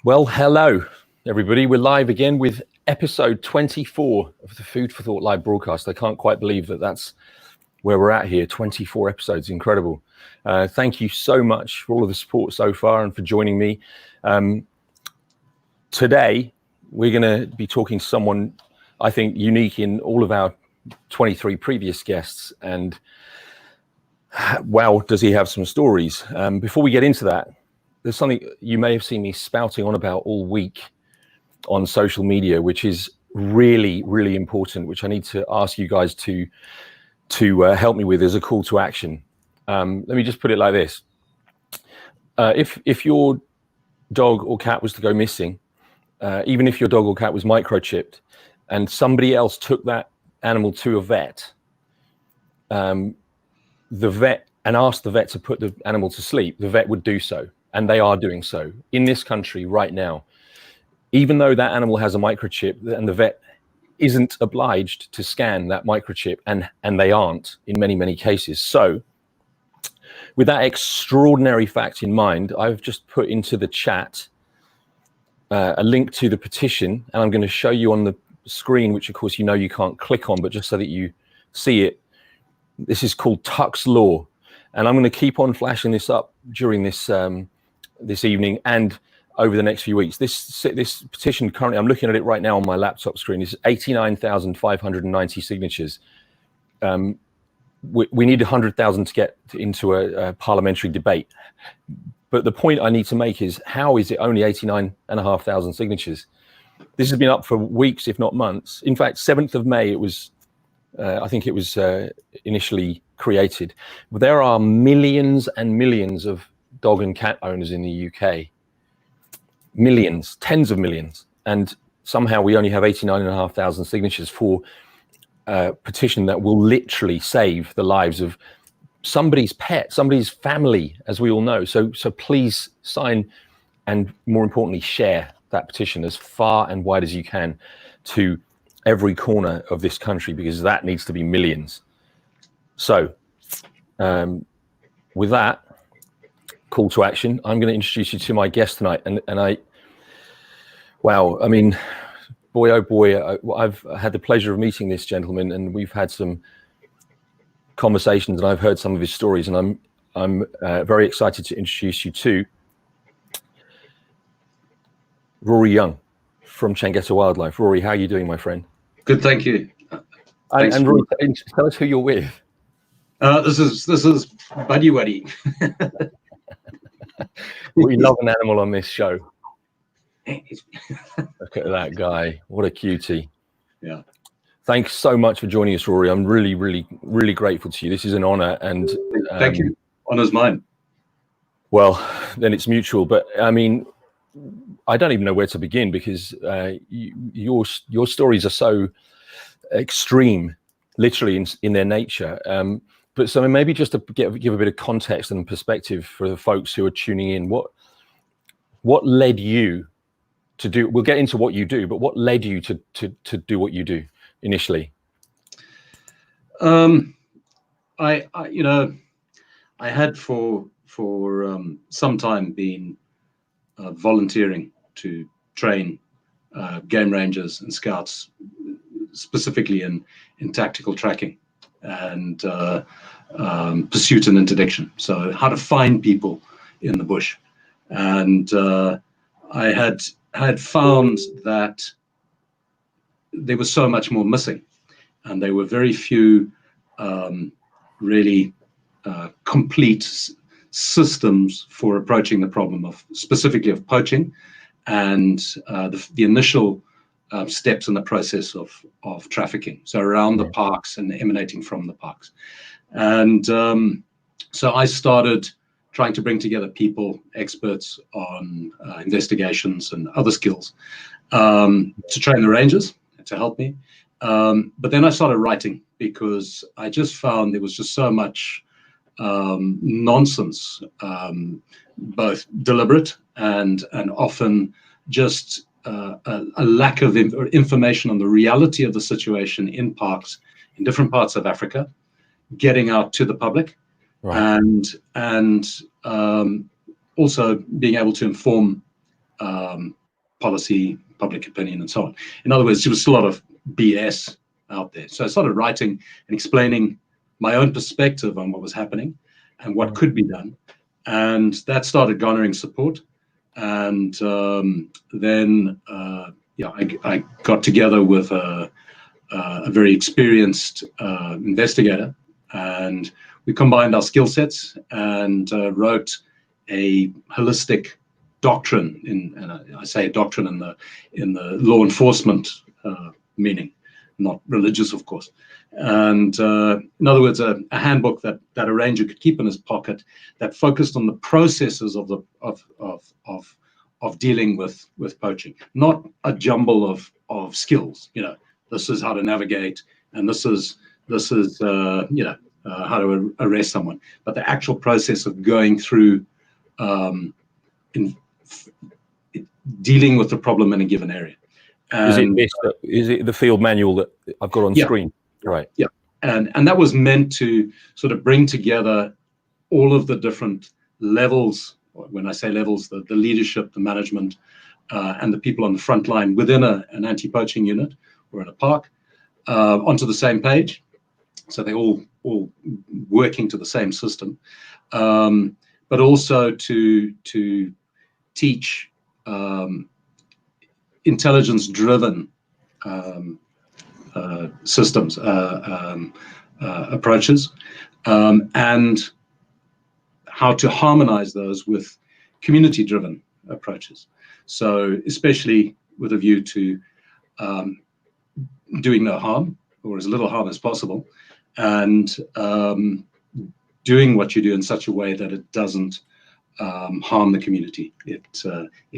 Well, hello, everybody. We're live again with episode 24 of the Food for Thought live broadcast. I can't quite believe that that's where we're at here. 24 episodes, incredible. Thank you so much for all of the support so far and for joining me. Today, we're going to be talking to someone, I think, unique in all of our 23 previous guests. And wow, does he have some stories. Before we get into that, there's something you may have seen me spouting on about all week on social media, which is really, really important, which I need to ask you guys to help me with as a call to action. Let me just put it like this. If your dog or cat was to go missing, even if your dog or cat was microchipped and somebody else took that animal to a vet, the vet and asked the vet to put the animal to sleep, the vet would do so. And they are doing so in this country right now. Even though that animal has a microchip and the vet isn't obliged to scan that microchip, and they aren't in many, many cases. So with that extraordinary fact in mind, I've just put into the chat a link to the petition, and I'm going to show you on the screen, which of course you know you can't click on, but just so that you see it. This is called Tuck's Law, and I'm going to keep on flashing this up during this this evening and over the next few weeks. This petition currently, I'm looking at it right now on my laptop screen, is 89,590 signatures. We need 100,000 to get into a parliamentary debate. But the point I need to make is, how is it only 89,500 signatures? This has been up for weeks, if not months. In fact, 7th of May, it was, I think it was initially created. But there are millions and millions of dog and cat owners in the UK. Millions, tens of millions. And somehow we only have 89,500 signatures for a petition that will literally save the lives of somebody's pet, somebody's family, as we all know. So please sign, and more importantly, share that petition as far and wide as you can to every corner of this country, because that needs to be millions. So with that call to action, I'm going to introduce you to my guest tonight. And wow, I mean, boy, oh boy, I've had the pleasure of meeting this gentleman, and we've had some conversations, and I've heard some of his stories, and I'm very excited to introduce you to Rory Young from Chengeta Wildlife. Rory, how are you doing, my friend? Good, thank you. And Rory, tell us who you're with. This is Buddy Waddy. We love an animal on this show. Look at that guy. What a cutie. Yeah. Thanks so much for joining us, Rory. I'm really, really, really grateful to you. This is an honor. And thank you. Honor's mine. Well, then it's mutual. But I mean, I don't even know where to begin, because your stories are so extreme, literally in their nature. But so maybe just to give a bit of context and perspective for the folks who are tuning in, what led you to do? We'll get into what you do, but what led you to do what you do initially? I had for some time been volunteering to train game rangers and scouts, specifically in tactical tracking and pursuit and interdiction. So how to find people in the bush. And I had found that there was so much more missing, and there were very few really complete systems for approaching the problem specifically of poaching and the initial steps in the process of trafficking, so around the parks and emanating from the parks. And so I started trying to bring together people, experts on investigations and other skills, to train the rangers, to help me. But then I started writing, because I just found there was just so much nonsense, both deliberate and often just a lack of information on the reality of the situation in parks in different parts of Africa, getting out to the public, right. and also being able to inform policy, public opinion, and so on. In other words, there was still a lot of BS out there. So I started writing and explaining my own perspective on what was happening and what could be done. And that started garnering support. And then I got together with a very experienced investigator, and we combined our skill sets and wrote a holistic doctrine. And I say doctrine in the law enforcement meaning, not religious, of course. And in other words, a handbook that a ranger could keep in his pocket that focused on the processes of dealing with poaching, not a jumble of skills. This is how to navigate, and this is how to arrest someone, but the actual process of going through dealing with the problem in a given area. And is it the field manual that I've got on screen? Right. Yeah. And that was meant to sort of bring together all of the different levels. When I say levels, the leadership, the management, and the people on the front line within an anti-poaching unit or in a park onto the same page. So they're all working to the same system, but also to teach intelligence-driven systems, approaches, and how to harmonize those with community-driven approaches. So especially with a view to doing no harm, or as little harm as possible, and doing what you do in such a way that it doesn't harm the community. It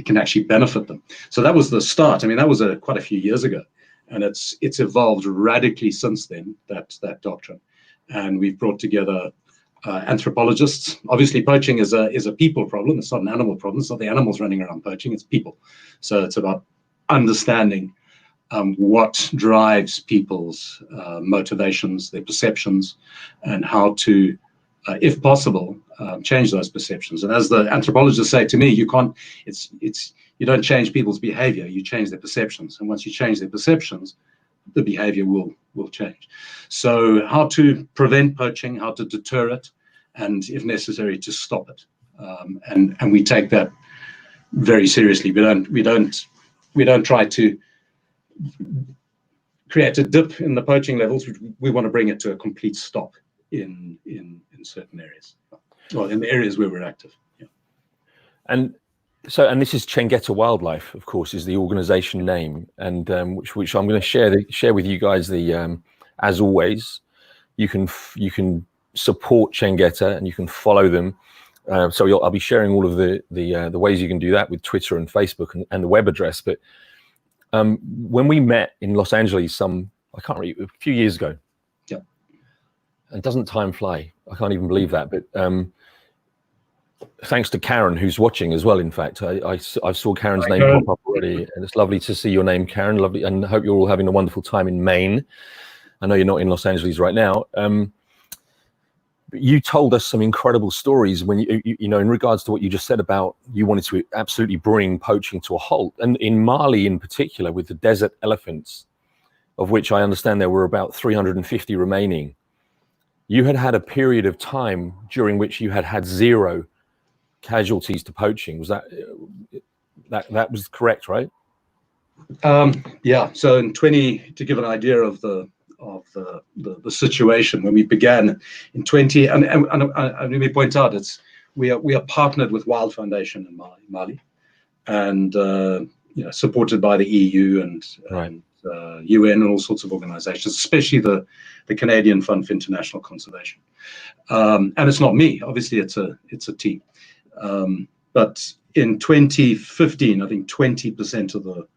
can actually benefit them. So that was the start. I mean, that was quite a few years ago, and it's evolved radically since then, that doctrine. And we've brought together anthropologists. Obviously, poaching is a people problem. It's not an animal problem. It's not the animals running around poaching. It's people. So it's about understanding what drives people's motivations, their perceptions, and how to, if possible, change those perceptions. And as the anthropologists say to me, you don't change people's behavior, you change their perceptions. And once you change their perceptions, the behavior will change. So how to prevent poaching, how to deter it, and if necessary, to stop it. And we take that very seriously. We don't try to create a dip in the poaching levels. We want to bring it to a complete stop in certain areas, well, in the areas where we're active. Yeah. And this is Chengeta Wildlife, of course, is the organization name, and which I'm going to share with you guys. As always, you can support Chengeta and you can follow them. So I'll be sharing all of the ways you can do that with Twitter and Facebook and the web address. But when we met in Los Angeles, I can't remember, a few years ago. Yeah. And doesn't time fly? I can't even believe that. But thanks to Karen, who's watching as well. In fact, I saw Karen's name pop up already, and it's lovely to see your name, Karen. Lovely, and I hope you're all having a wonderful time in Maine. I know you're not in Los Angeles right now. But you told us some incredible stories when you know, in regards to what you just said about you wanted to absolutely bring poaching to a halt, and in Mali in particular with the desert elephants, of which I understand there were about 350 remaining. You had a period of time during which you had 0 casualties to poaching. Was that was correct, right? Yeah. So to give an idea of the situation when we began in 20, and let me point out, we are partnered with Wild Foundation in Mali, and supported by the EU and UN and all sorts of organizations, especially the Canadian Fund for International Conservation. And it's not me, obviously it's a team. But in 2015, I think 25% of the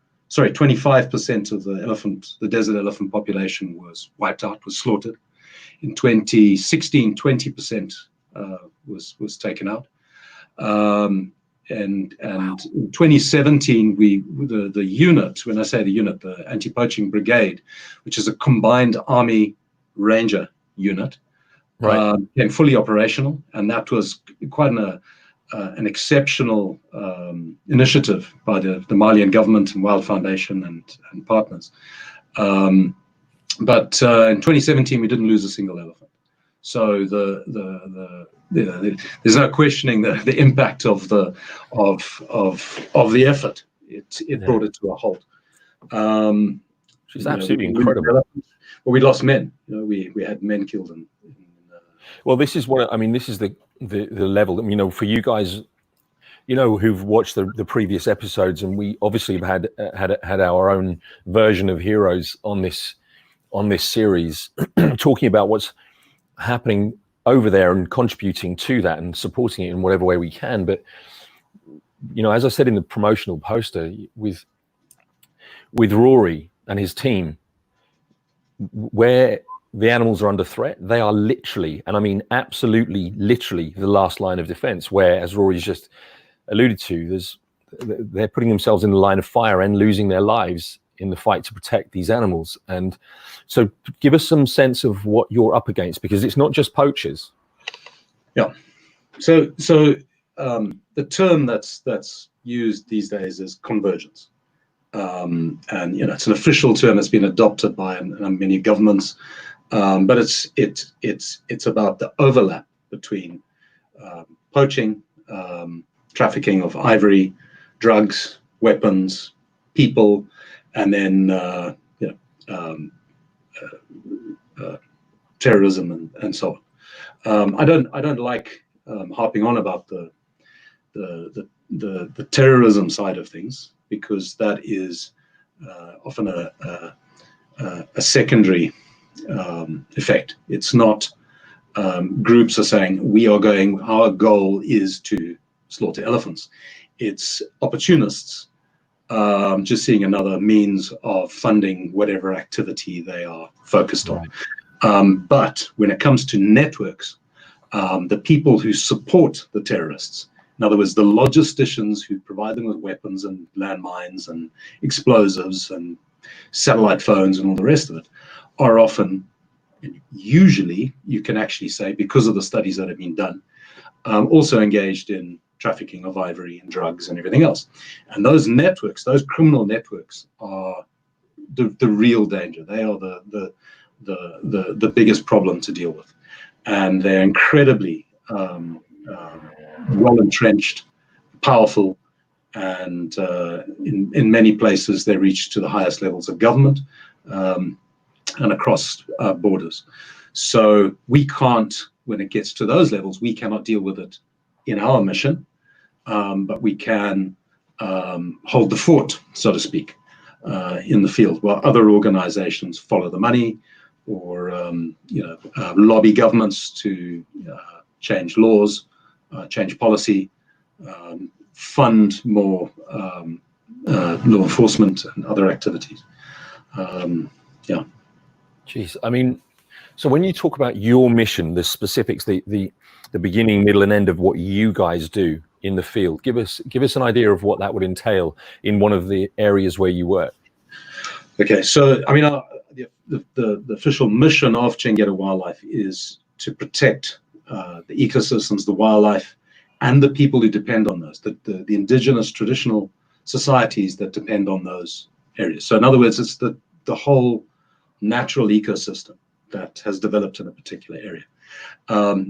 desert elephant population was wiped out, was slaughtered. In 2016, 20% was taken out. And in 2017, the unit, when I say the unit, the Anti-Poaching Brigade, which is a combined Army Ranger unit, became fully operational, and that was quite an exceptional initiative by the Malian government and Wild Foundation and partners. But in 2017, we didn't lose a single elephant. So there's no questioning the impact of the effort. It brought it to a halt. She's absolutely incredible. Well, we lost men. We had men killed. Well, this is what I mean. This is the level. For you guys, who've watched the previous episodes, and we obviously have had our own version of heroes on this series, talking about what's happening over there and contributing to that and supporting it in whatever way we can. But as I said in the promotional poster, with Rory and his team, where the animals are under threat, they are literally, and I mean absolutely literally, the last line of defense, where, as Rory's just alluded to, they're putting themselves in the line of fire and losing their lives in the fight to protect these animals. And so give us some sense of what you're up against, because it's not just poachers. Yeah. So the term that's used these days is convergence. And it's an official term that's been adopted by many governments, but it's about the overlap between poaching, trafficking of ivory, drugs, weapons, people, and then terrorism and so on. I don't like harping on about the terrorism side of things, because that is often a secondary effect. It's not groups are saying our goal is to slaughter elephants. It's opportunists just seeing another means of funding whatever activity they are focused on. But when it comes to networks, the people who support the terrorists, in other words, the logisticians who provide them with weapons and landmines and explosives and satellite phones and all the rest of it, are often, usually, you can actually say, because of the studies that have been done, also engaged in trafficking of ivory and drugs and everything else. And those networks, those criminal networks, are the real danger. They are the biggest problem to deal with, and they're incredibly well entrenched, powerful, and in many places they reach to the highest levels of government and across borders. So we can't, when it gets to those levels, we cannot deal with it in our mission, but we can hold the fort, so to speak, in the field, while other organizations follow the money or lobby governments to change laws, change policy, fund more law enforcement and other activities. Geez, I mean, so when you talk about your mission, the specifics, the beginning, middle, and end of what you guys do in the field, give us an idea of what that would entail in one of the areas where you work. Okay, so I mean, the official mission of Chengeta Wildlife is to protect the ecosystems, the wildlife, and the people who depend on those, the indigenous traditional societies that depend on those areas. So in other words, it's the whole natural ecosystem that has developed in a particular area. So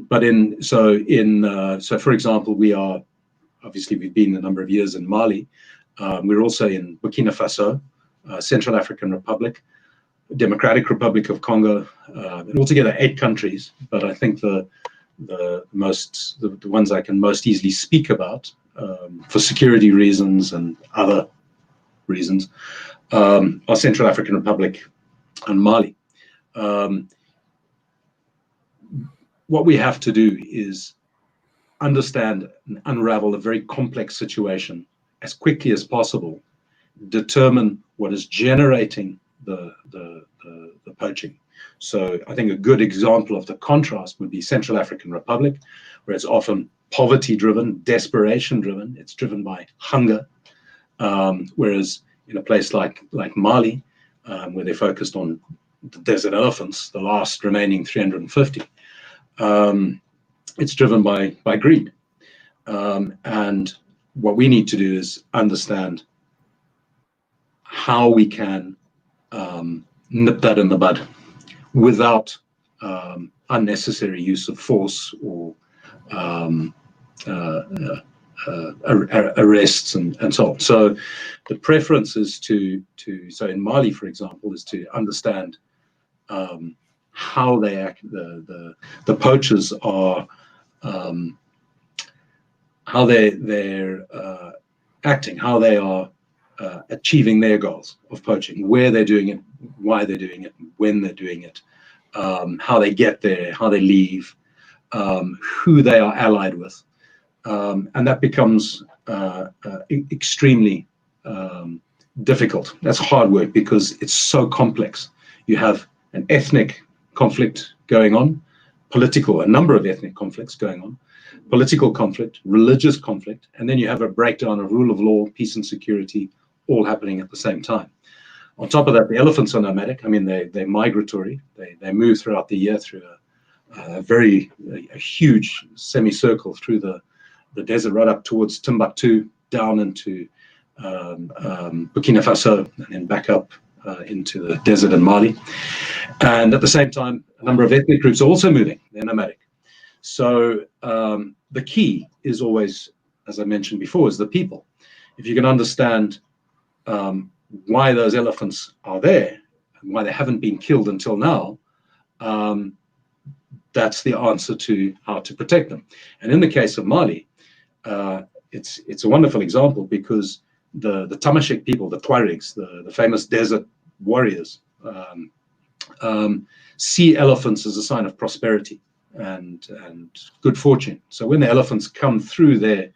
for example, we've been a number of years in Mali. We're also in Burkina Faso, Central African Republic, Democratic Republic of Congo, and altogether 8 countries. But I think the ones I can most easily speak about for security reasons and other reasons are Central African Republic and Mali. What we have to do is understand and unravel a very complex situation as quickly as possible, determine what is generating the poaching. So I think a good example of the contrast would be Central African Republic, where it's often poverty-driven, desperation-driven. It's driven by hunger, whereas in a place like Mali, where they're focused on the desert elephants, the last remaining 350, it's driven by greed. And what we need to do is understand how we can nip that in the bud without unnecessary use of force or arrests and so on. So the preference is so in Mali, for example, is to understand how they act, the poachers are, how they're acting, how they are achieving their goals of poaching, where they're doing it, why they're doing it, when they're doing it, how they get there, how they leave, who they are allied with. And that becomes extremely difficult. That's hard work because it's so complex. You have an ethnic conflict going on, a number of ethnic conflicts going on, political conflict, religious conflict, and then you have a breakdown of rule of law, peace and security, all happening at the same time. On top of that, the elephants are nomadic. I mean, they're migratory. They move throughout the year through a huge semicircle through the desert right up towards Timbuktu, down into Burkina Faso, and then back up into the desert in Mali. And at the same time, a number of ethnic groups are also moving. They're nomadic. So the key is always, as I mentioned before, is the people. If you can understand why those elephants are there and why they haven't been killed until now, that's the answer to how to protect them. And in the case of Mali, it's a wonderful example because the Tamashek people, the Tuaregs, the famous desert warriors, see elephants as a sign of prosperity and good fortune. So when the elephants come through their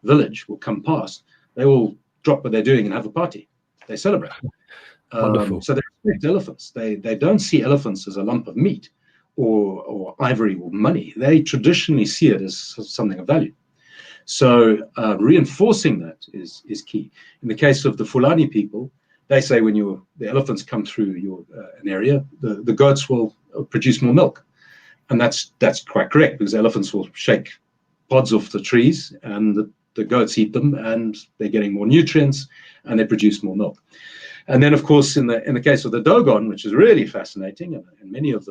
village or come past, they all drop what they're doing and have a party. They celebrate. So they respect elephants. They don't see elephants as a lump of meat or ivory or money. They traditionally see it as something of value. So reinforcing that is key. In the case of the Fulani people, they say when the elephants come through an area, the goats will produce more milk. And that's quite correct, because elephants will shake pods off the trees and the goats eat them, and they're getting more nutrients and they produce more milk. And then, of course, in the case of the Dogon, which is really fascinating, and many of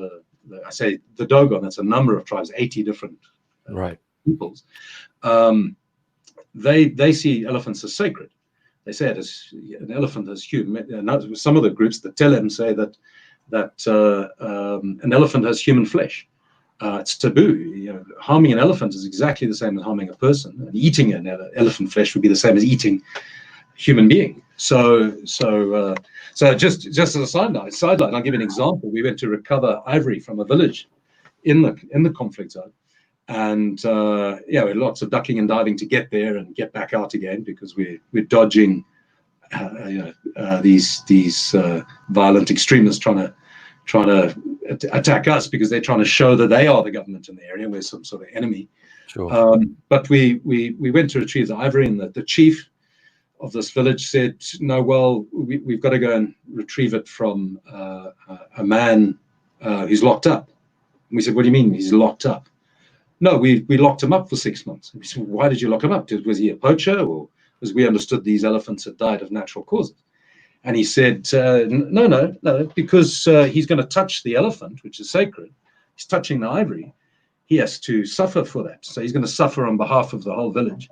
I say the Dogon, that's a number of tribes, 80 different peoples. They see elephants as sacred. They say it as an elephant as human. Some of the groups, the Telem, say that an elephant has human flesh. It's taboo. Harming an elephant is exactly the same as harming a person. And eating an elephant flesh would be the same as eating a human being. So just as a sideline, I'll give you an example. We went to recover ivory from a village in the conflict zone, and lots of ducking and diving to get there and get back out again, because we're dodging these violent extremists trying to attack us, because they're trying to show that they are the government in the area. We're some sort of enemy. Sure. But we went to retrieve the ivory, and the chief of this village said, no, well, we've got to go and retrieve it from a man who's locked up. And we said, what do you mean he's locked up? No, we locked him up for 6 months. And we said, why did you lock him up? Was he a poacher, or because we understood these elephants had died of natural causes? And he said, no, because he's going to touch the elephant, which is sacred. He's touching the ivory. He has to suffer for that. So he's going to suffer on behalf of the whole village.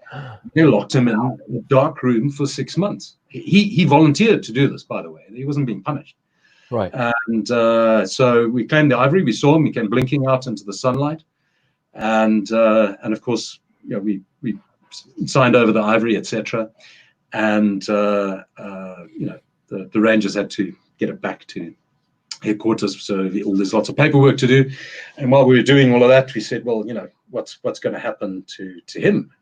They locked him in a dark room for 6 months. He volunteered to do this, by the way. He wasn't being punished. Right. And so we claimed the ivory. We saw him. He came blinking out into the sunlight. And of course, we signed over the ivory, etc. And the rangers had to get it back to headquarters, so there's lots of paperwork to do. And while we were doing all of that, we said, well, what's going to happen to him?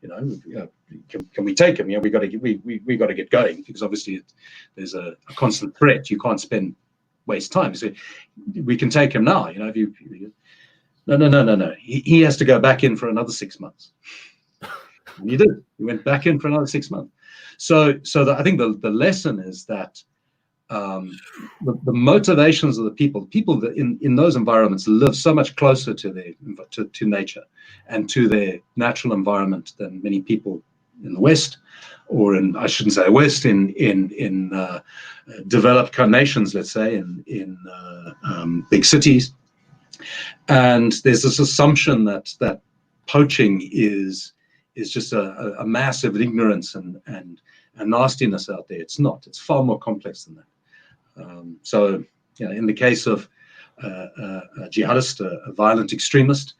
Can we take him? We got to get going, because obviously there's a constant threat. You can't waste time. So we can take him now. No. He has to go back in for another 6 months. And he did. He went back in for another 6 months. So I think the lesson is that the motivations of the people that in those environments live so much closer to nature and to their natural environment than many people the West, or in, I shouldn't say West, in developed nations, let's say, in big cities. And there's this assumption that poaching is just a massive ignorance and nastiness out there. It's not. It's far more complex than that. So, in the case of a jihadist, a violent extremist,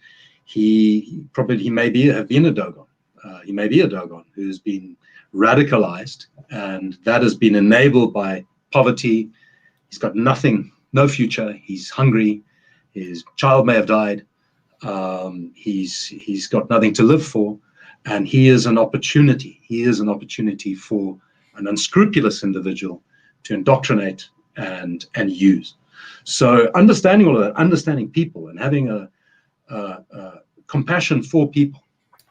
he may have been a Dogon. He may be a Dogon who's been radicalized, and that has been enabled by poverty. He's got nothing, no future. He's hungry. His child may have died. He's got nothing to live for, and he is an opportunity. He is an opportunity for an unscrupulous individual to indoctrinate and use. So understanding all of that, understanding people, and having a compassion for people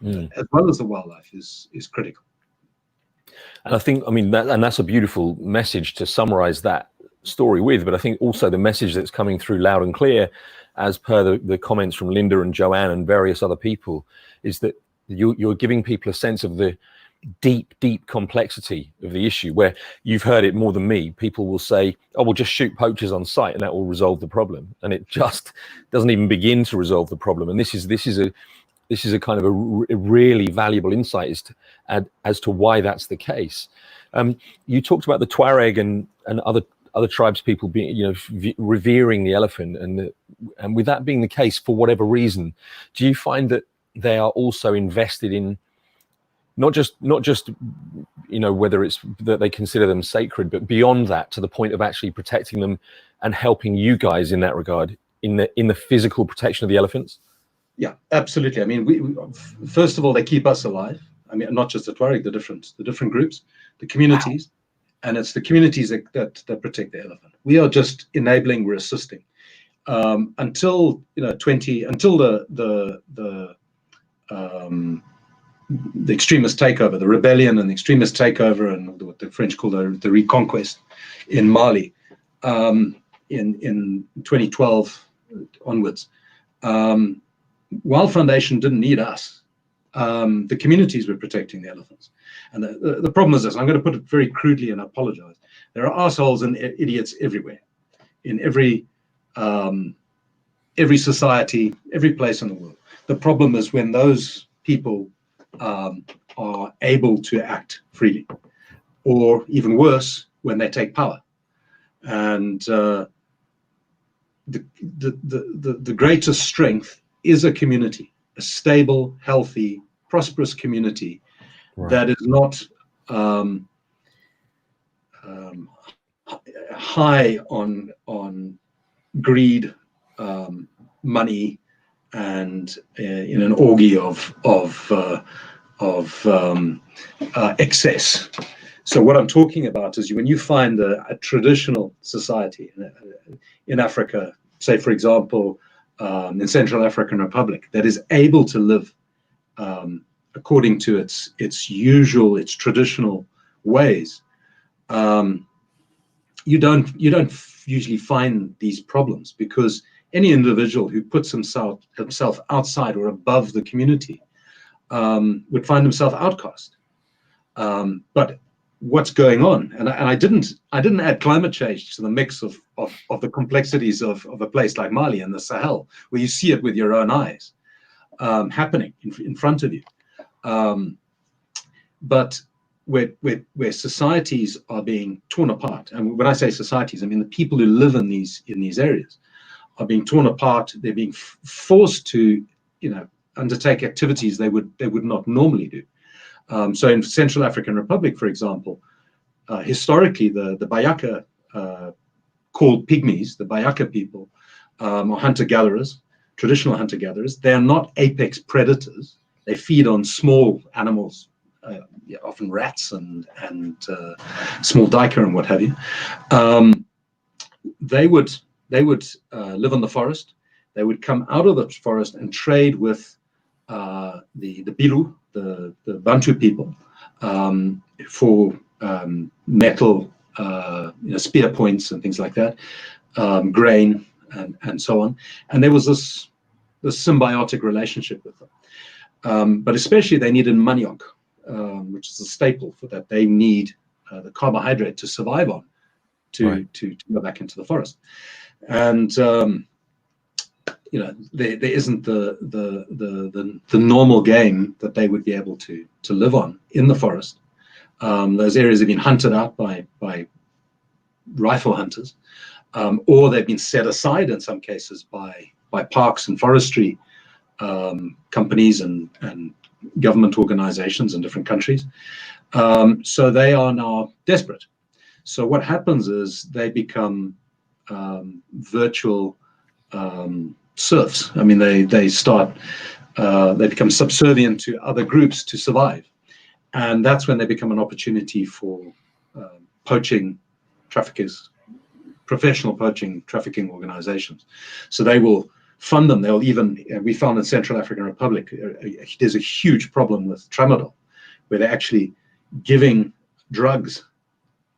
as well as the wildlife is critical. And I think, I mean, that's a beautiful message to summarize that story with, but I think also the message that's coming through loud and clear, as per the comments from Linda and Joanne and various other people, is that you're giving people a sense of the deep complexity of the issue, where you've heard it more than me. People will say, oh, we'll just shoot poachers on sight and that will resolve the problem. And it just doesn't even begin to resolve the problem. And this is a kind of a really valuable insight as to why that's the case. You talked about the Tuareg and other tribes people being, revering the elephant, and with that being the case, for whatever reason, do you find that they are also invested in not just whether it's that they consider them sacred, but beyond that, to the point of actually protecting them and helping you guys in that regard, in the physical protection of the elephants? Yeah, absolutely. I mean, we first of all, they keep us alive. I mean, not just the Tuareg, the different groups, the communities, and it's the communities that protect the elephant. We are just enabling, we're assisting. Until the extremist takeover, the rebellion and the extremist takeover, and what the French call the reconquest in Mali in 2012 onwards. Wild Foundation didn't need us. The communities were protecting the elephants. And the problem is this, I'm going to put it very crudely and I apologize. There are assholes and idiots everywhere, in every society, every place in the world. The problem is when those people are able to act freely, or even worse, when they take power. And the greatest strength is a community, a stable, healthy, prosperous community that is not high on greed, money, and in an orgy of excess. So what I'm talking about is when you find a traditional society in Africa, say for example, in Central African Republic, that is able to live according to its traditional ways, you don't usually find these problems, because any individual who puts himself outside or above the community would find himself outcast. But what's going on, and I didn't add climate change to the mix of the complexities of a place like Mali and the Sahel, where you see it with your own eyes happening in front of you. But where societies are being torn apart, and when I say societies, I mean the people who live in these areas are being torn apart. They're being forced to, undertake activities they would not normally do. So in Central African Republic, for example, historically the Bayaka, called pygmies, the Bayaka people, are hunter-gatherers, traditional hunter-gatherers. They are not apex predators. They feed on small animals, often rats and small duiker and what have you. They would live in the forest. They would come out of the forest and trade with the Biru, the Bantu people, for metal, spear points and things like that, grain and so on. And there was this symbiotic relationship with them. But especially they needed maniok. which is a staple for that they need the carbohydrate to survive on, to go back into the forest. And there isn't the normal game that they would be able to live on in the forest. Those areas have been hunted out by rifle hunters, or they've been set aside in some cases by parks and forestry companies and government organizations in different countries. So they are now desperate. So what happens is they become virtual serfs. I mean, they become subservient to other groups to survive. And that's when they become an opportunity for poaching traffickers, professional poaching trafficking organizations. So they will fund them. They'll even, we found in Central African Republic, there's a huge problem with tramadol, where they're actually giving drugs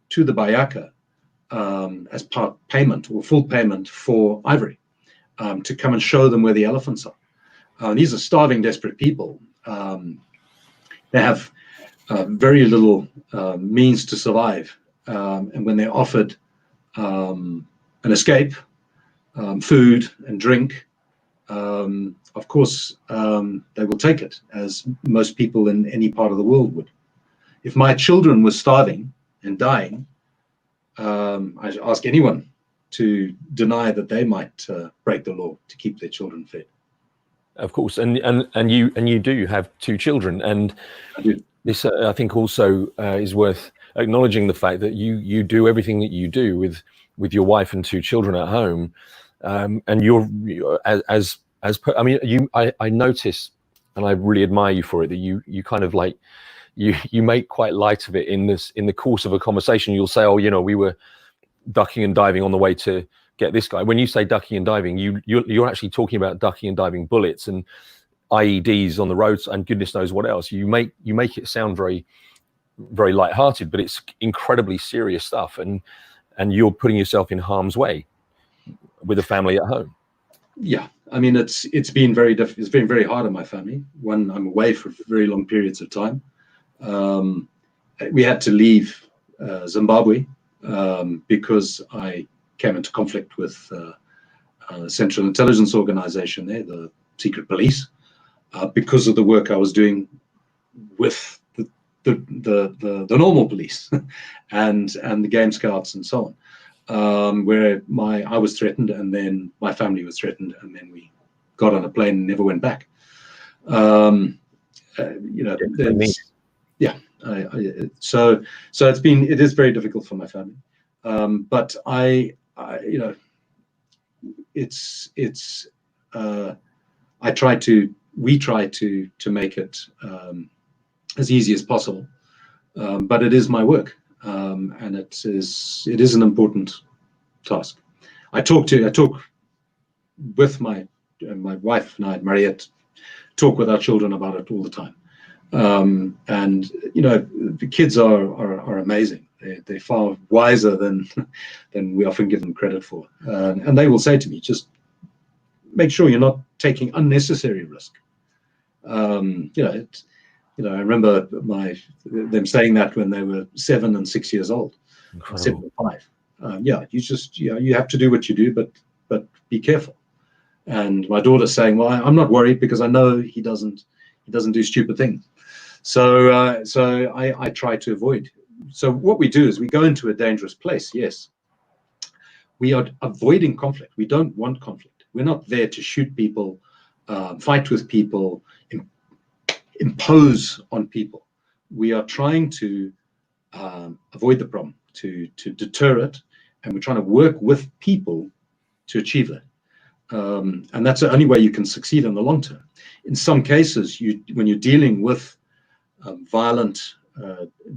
to the Bayaka as part payment or full payment for ivory, to come and show them where the elephants are. These are starving, desperate people. They have very little means to survive. And when they're offered an escape, food and drink, of course, they will take it, as most people in any part of the world would. If my children were starving and dying, I ask anyone to deny that they might break the law to keep their children fed. Of course, and you do have 2 children, and I do. This I think also is worth acknowledging, the fact that you do everything that you do with your wife and 2 children at home, and you're I mean, I notice, and I really admire you for it, that you kind of like you make quite light of it in the course of a conversation. You'll say, oh, we were ducking and diving on the way to get this guy. When you say ducking and diving, you're actually talking about ducking and diving bullets and IEDs on the roads and goodness knows what else. You make it sound very, very lighthearted, but it's incredibly serious stuff, and you're putting yourself in harm's way with a family at home. Yeah, I mean, it's been very hard on my family when I'm away for very long periods of time. We had to leave Zimbabwe because I came into conflict with the Central Intelligence Organization there, the secret police, because of the work I was doing with the normal police and the game scouts and so on, where I was threatened, and then my family was threatened, and then we got on a plane and never went back. So it is very difficult for my family, but we try to make it as easy as possible, but it is my work, and it is an important task. I talk with my wife and I, Mariette, talk with our children about it all the time, and the kids are amazing. They're far wiser than we often give them credit for, and they will say to me, just make sure you're not taking unnecessary risk. I remember them saying that when they were 7 and 6 years old. Incredible. 7 and 5. You have to do what you do, but be careful. And my daughter's saying, well, I'm not worried because I know he doesn't do stupid things. So I try to avoid. So what we do is we go into a dangerous place. Yes, we are avoiding conflict. We don't want conflict. We're not there to shoot people, fight with people, impose on people. We are trying to avoid the problem, to deter it, and we're trying to work with people to achieve that. And that's the only way you can succeed in the long term. In some cases, when you're dealing with violent,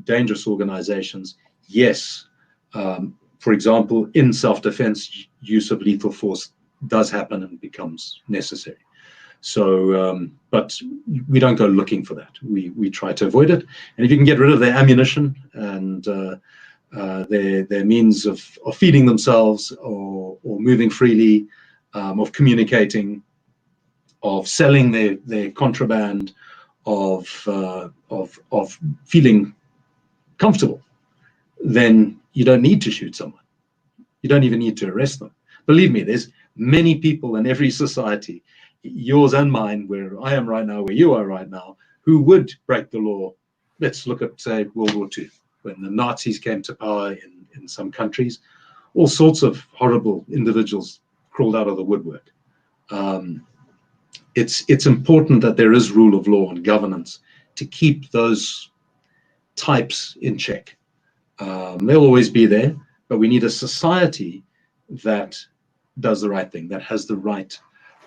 dangerous organizations, yes, for example, in self-defense, use of lethal force does happen and becomes necessary. So, but we don't go looking for that. We try to avoid it. And if you can get rid of their ammunition and their means of feeding themselves or moving freely, of communicating, of selling their contraband, of feeling comfortable, then you don't need to shoot someone. You don't even need to arrest them. Believe me, there's many people in every society, yours and mine, where I am right now, where you are right now, who would break the law. Let's look at, say, World War II, when the Nazis came to power in some countries. All sorts of horrible individuals crawled out of the woodwork. It's important that there is rule of law and governance to keep those types in check. They'll always be there, but we need a society that does the right thing, that has the right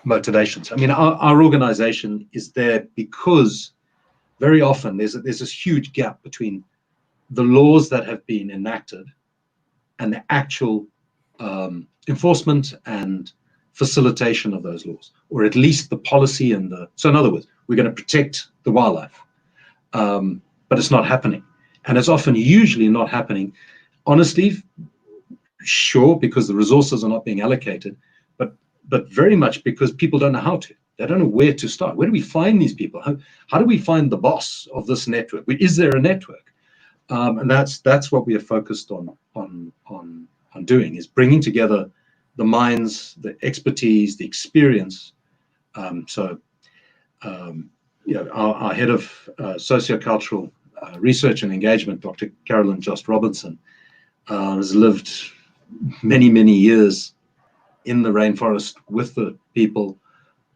motivations. I mean, our organization is there because very often there's this huge gap between the laws that have been enacted and the actual enforcement and facilitation of those laws, or at least the policy and so in other words, we're going to protect the wildlife, but it's not happening. And it's often usually not happening, honestly, sure, because the resources are not being allocated, but very much because people don't know how to. They don't know where to start. Where do we find these people? How do we find the boss of this network? Is there a network? And that's what we are focused on doing, is bringing together the minds, the expertise, the experience. Our head of sociocultural research and engagement, Dr. Carolyn Jost Robinson, has lived many, many years in the rainforest with the people,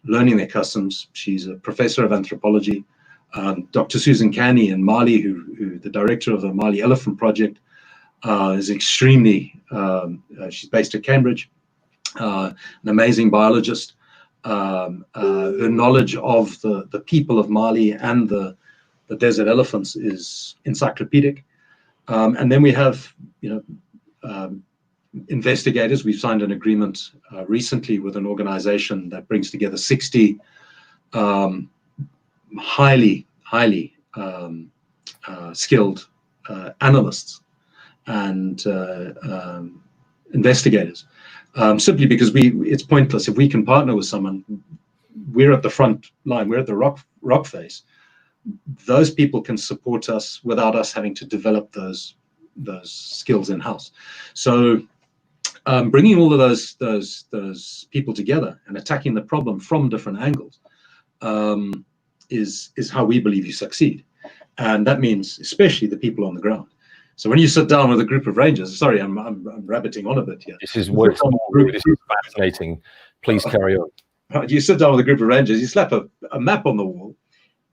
learning their customs. She's a professor of anthropology. Dr. Susan Canny in Mali, who the director of the Mali Elephant Project, is extremely, she's based at Cambridge, an amazing biologist. Her knowledge of the people of Mali and the desert elephants is encyclopedic. And then we have, investigators. We've signed an agreement recently with an organization that brings together 60 highly skilled analysts and investigators, simply because it's pointless. If we can partner with someone, we're at the front line, we're at the rock face. Those people can support us without us having to develop those skills in-house. So bringing all of those people together and attacking the problem from different angles is how we believe you succeed. And that means especially the people on the ground. So when you sit down with a group of rangers, sorry, I'm rabbiting on a bit here. This is fascinating. Please carry on. You sit down with a group of rangers, you slap a map on the wall,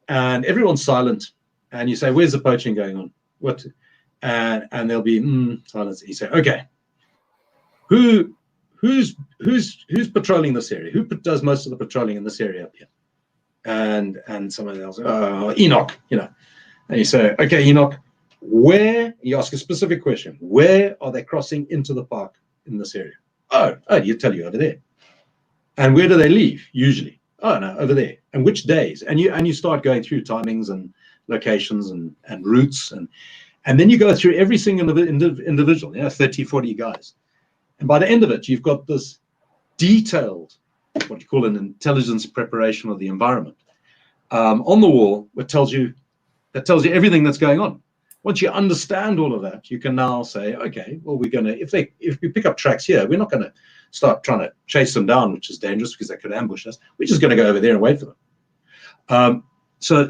and everyone's silent, and you say, "Where's the poaching going on? What?" And there'll be silence. You say, "Okay, who's patrolling this area? Who does most of the patrolling in this area up here?" And someone else, Enoch, and you say, "Okay, Enoch, where?" You ask a specific question. Where are they crossing into the park in this area? Oh, you tell you over there. And where do they leave usually? Oh no, over there. And which days? And you start going through timings and locations and routes, and then you go through every single individual, 30, 40 guys. And by the end of it, you've got this detailed, what you call an intelligence preparation of the environment, on the wall, that tells you everything that's going on. Once you understand all of that, you can now say, okay, well, we're going to, if we pick up tracks here, we're not going to start trying to chase them down, which is dangerous because they could ambush us. We're just going to go over there and wait for them. So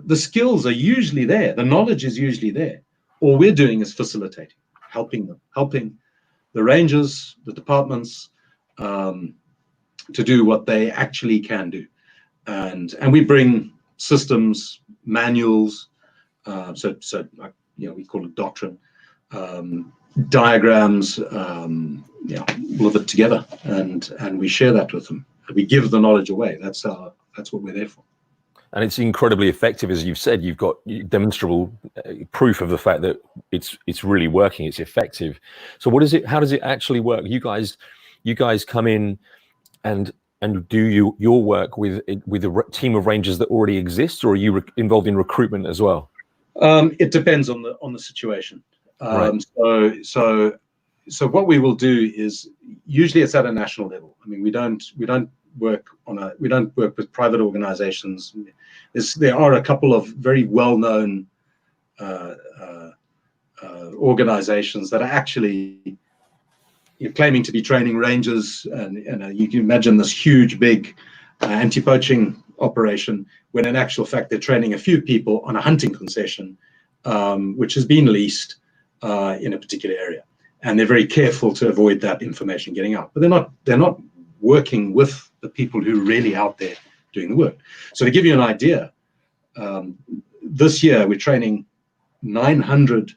the skills are usually there. The knowledge is usually there. All we're doing is facilitating, helping the rangers, the departments, to do what they actually can do. And we bring systems, manuals, we call it doctrine, diagrams, all of it together, and we share that with them. We give the knowledge away. That's what we're there for. And it's incredibly effective, as you've said. You've got demonstrable proof of the fact that it's really working. It's effective. So how does it actually work? You guys come in and do your work with a team of rangers that already exists, or are you involved in recruitment as well? It depends on the situation. Right. So what we will do is, usually it's at a national level. I mean, we don't work with private organizations. There are a couple of very well-known organizations that are actually claiming to be training rangers, and you can imagine this huge, big anti-poaching operation, when in actual fact they're training a few people on a hunting concession, which has been leased in a particular area, and they're very careful to avoid that information getting out. But they're not working with the people who are really out there doing the work. So to give you an idea, this year we're training 900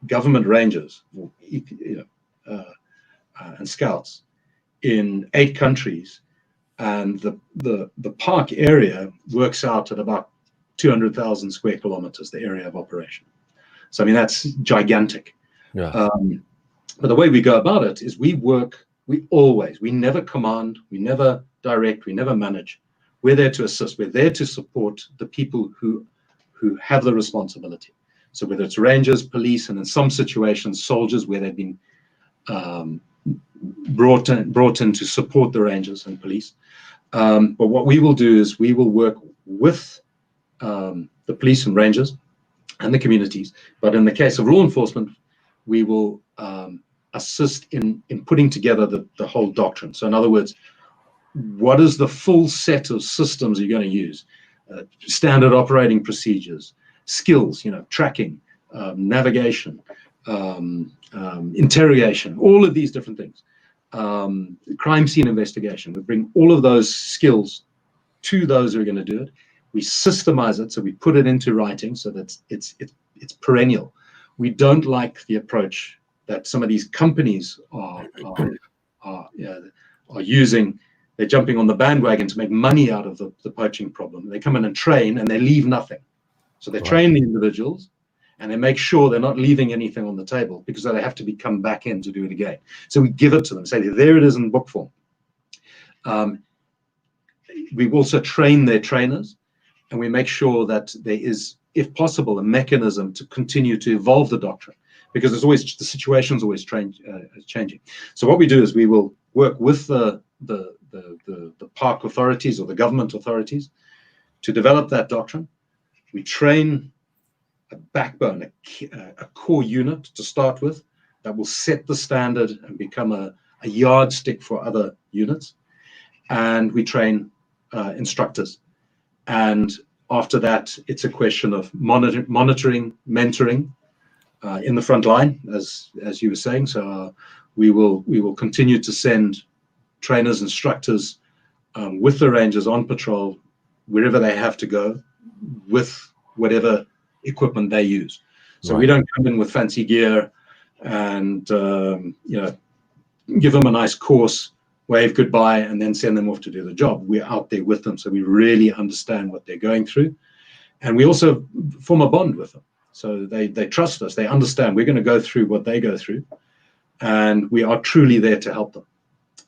government rangers, and scouts in 8 countries, and the park area works out at about 200,000 square kilometers, the area of operation. So I mean, that's gigantic. Yeah. But the way we go about it is we never command, we never direct, we never manage. We're there to assist. We're there to support the people who have the responsibility. So whether it's rangers, police, and in some situations soldiers, where they've been brought in to support the rangers and police. But what we will do is we will work with the police and rangers and the communities. But in the case of law enforcement, we will assist in putting together the whole doctrine. So in other words, what is the full set of systems you're going to use? Standard operating procedures, skills, tracking, navigation, interrogation, all of these different things. Crime scene investigation. We bring all of those skills to those who are going to do it. We systemize it, so we put it into writing so that it's perennial. We don't like the approach that some of these companies are using. They're jumping on the bandwagon to make money out of the poaching problem. They come in and train, and they leave nothing. So they train the individuals, and they make sure they're not leaving anything on the table, because they have to come back in to do it again. So we give it to them, say, there it is in book form. We also train their trainers, and we make sure that there is, if possible, a mechanism to continue to evolve the doctrine, because the situation's always changing. So what we do is we will work with the park authorities or the government authorities to develop that doctrine. We train a backbone, a core unit to start with, that will set the standard and become a yardstick for other units. And we train instructors. And after that, it's a question of monitoring, mentoring in the front line, as you were saying. So we will continue to send trainers, instructors with the rangers on patrol wherever they have to go, with whatever equipment they use. So we don't come in with fancy gear and give them a nice course, wave goodbye, and then send them off to do the job. We're out there with them, so we really understand what they're going through, and we also form a bond with them. So they trust us. They understand we're going to go through what they go through, and we are truly there to help them.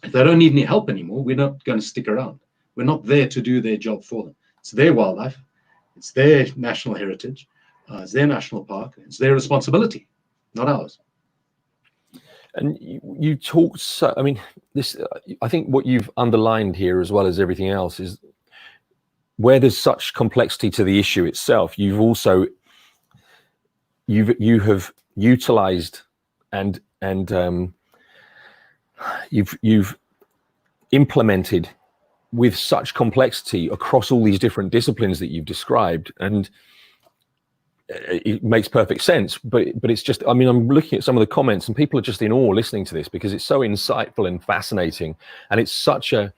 If they don't need any help anymore, we're not going to stick around. We're not there to do their job for them. It's their wildlife. It's their national heritage. It's their national park. It's their responsibility, not ours. And you talked, so, I mean, this, I think what you've underlined here, as well as everything else, is where there's such complexity to the issue itself, you have utilized and you've implemented with such complexity across all these different disciplines that you've described, and it makes perfect sense. But it's just, I mean, I'm looking at some of the comments, and people are just in awe listening to this, because it's so insightful and fascinating, and it's such a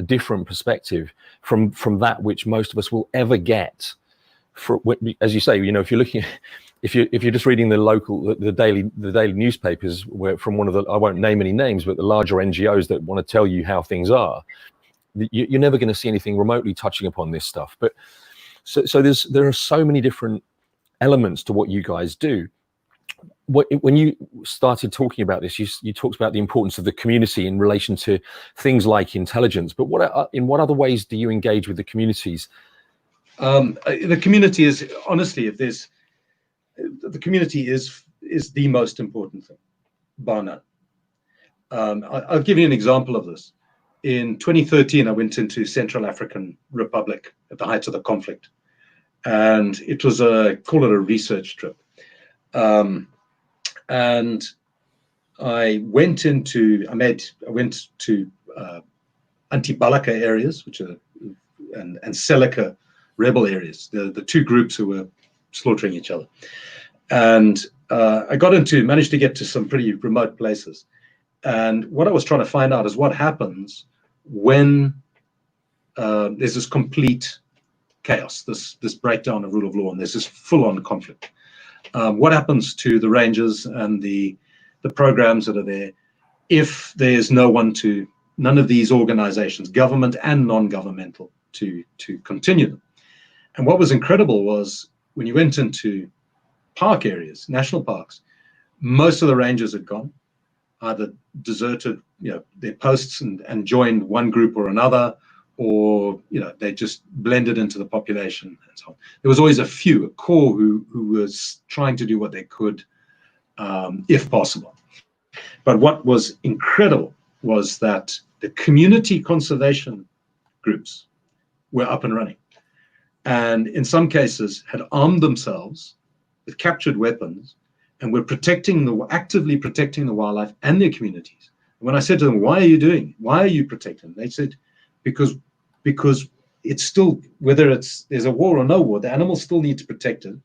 different perspective from that which most of us will ever get. As you say, if you're looking, if you're just reading the daily newspapers, where from one of the, I won't name any names, but the larger NGOs that want to tell you how things are, you're never going to see anything remotely touching upon this stuff. But so there are so many different elements to what you guys do. When you started talking about this, you talked about the importance of the community in relation to things like intelligence. But in what other ways do you engage with the communities? The community is, honestly, the community is the most important thing, bar none. I'll give you an example of this. in 2013, I went into Central African Republic at the height of the conflict, and it was call it a research trip. And I went to anti-Balaka areas, which are and Seleka rebel areas, the two groups who were slaughtering each other. And I managed to get to some pretty remote places. And what I was trying to find out is what happens when there's this complete chaos, this breakdown of rule of law, and there's this full-on conflict. What happens to the rangers and the programs that are there if there's none of these organizations, government and non-governmental, to continue them? And what was incredible was when you went into park areas, national parks, most of the rangers had gone, either deserted, their posts and joined one group or another, or they just blended into the population and so on. There was always a core who was trying to do what they could, if possible. But what was incredible was that the community conservation groups were up and running, and in some cases had armed themselves with captured weapons and were actively protecting the wildlife and their communities. And when I said to them, why are you protecting them? They said, because it's still, whether there's a war or no war, the animals still need protecting.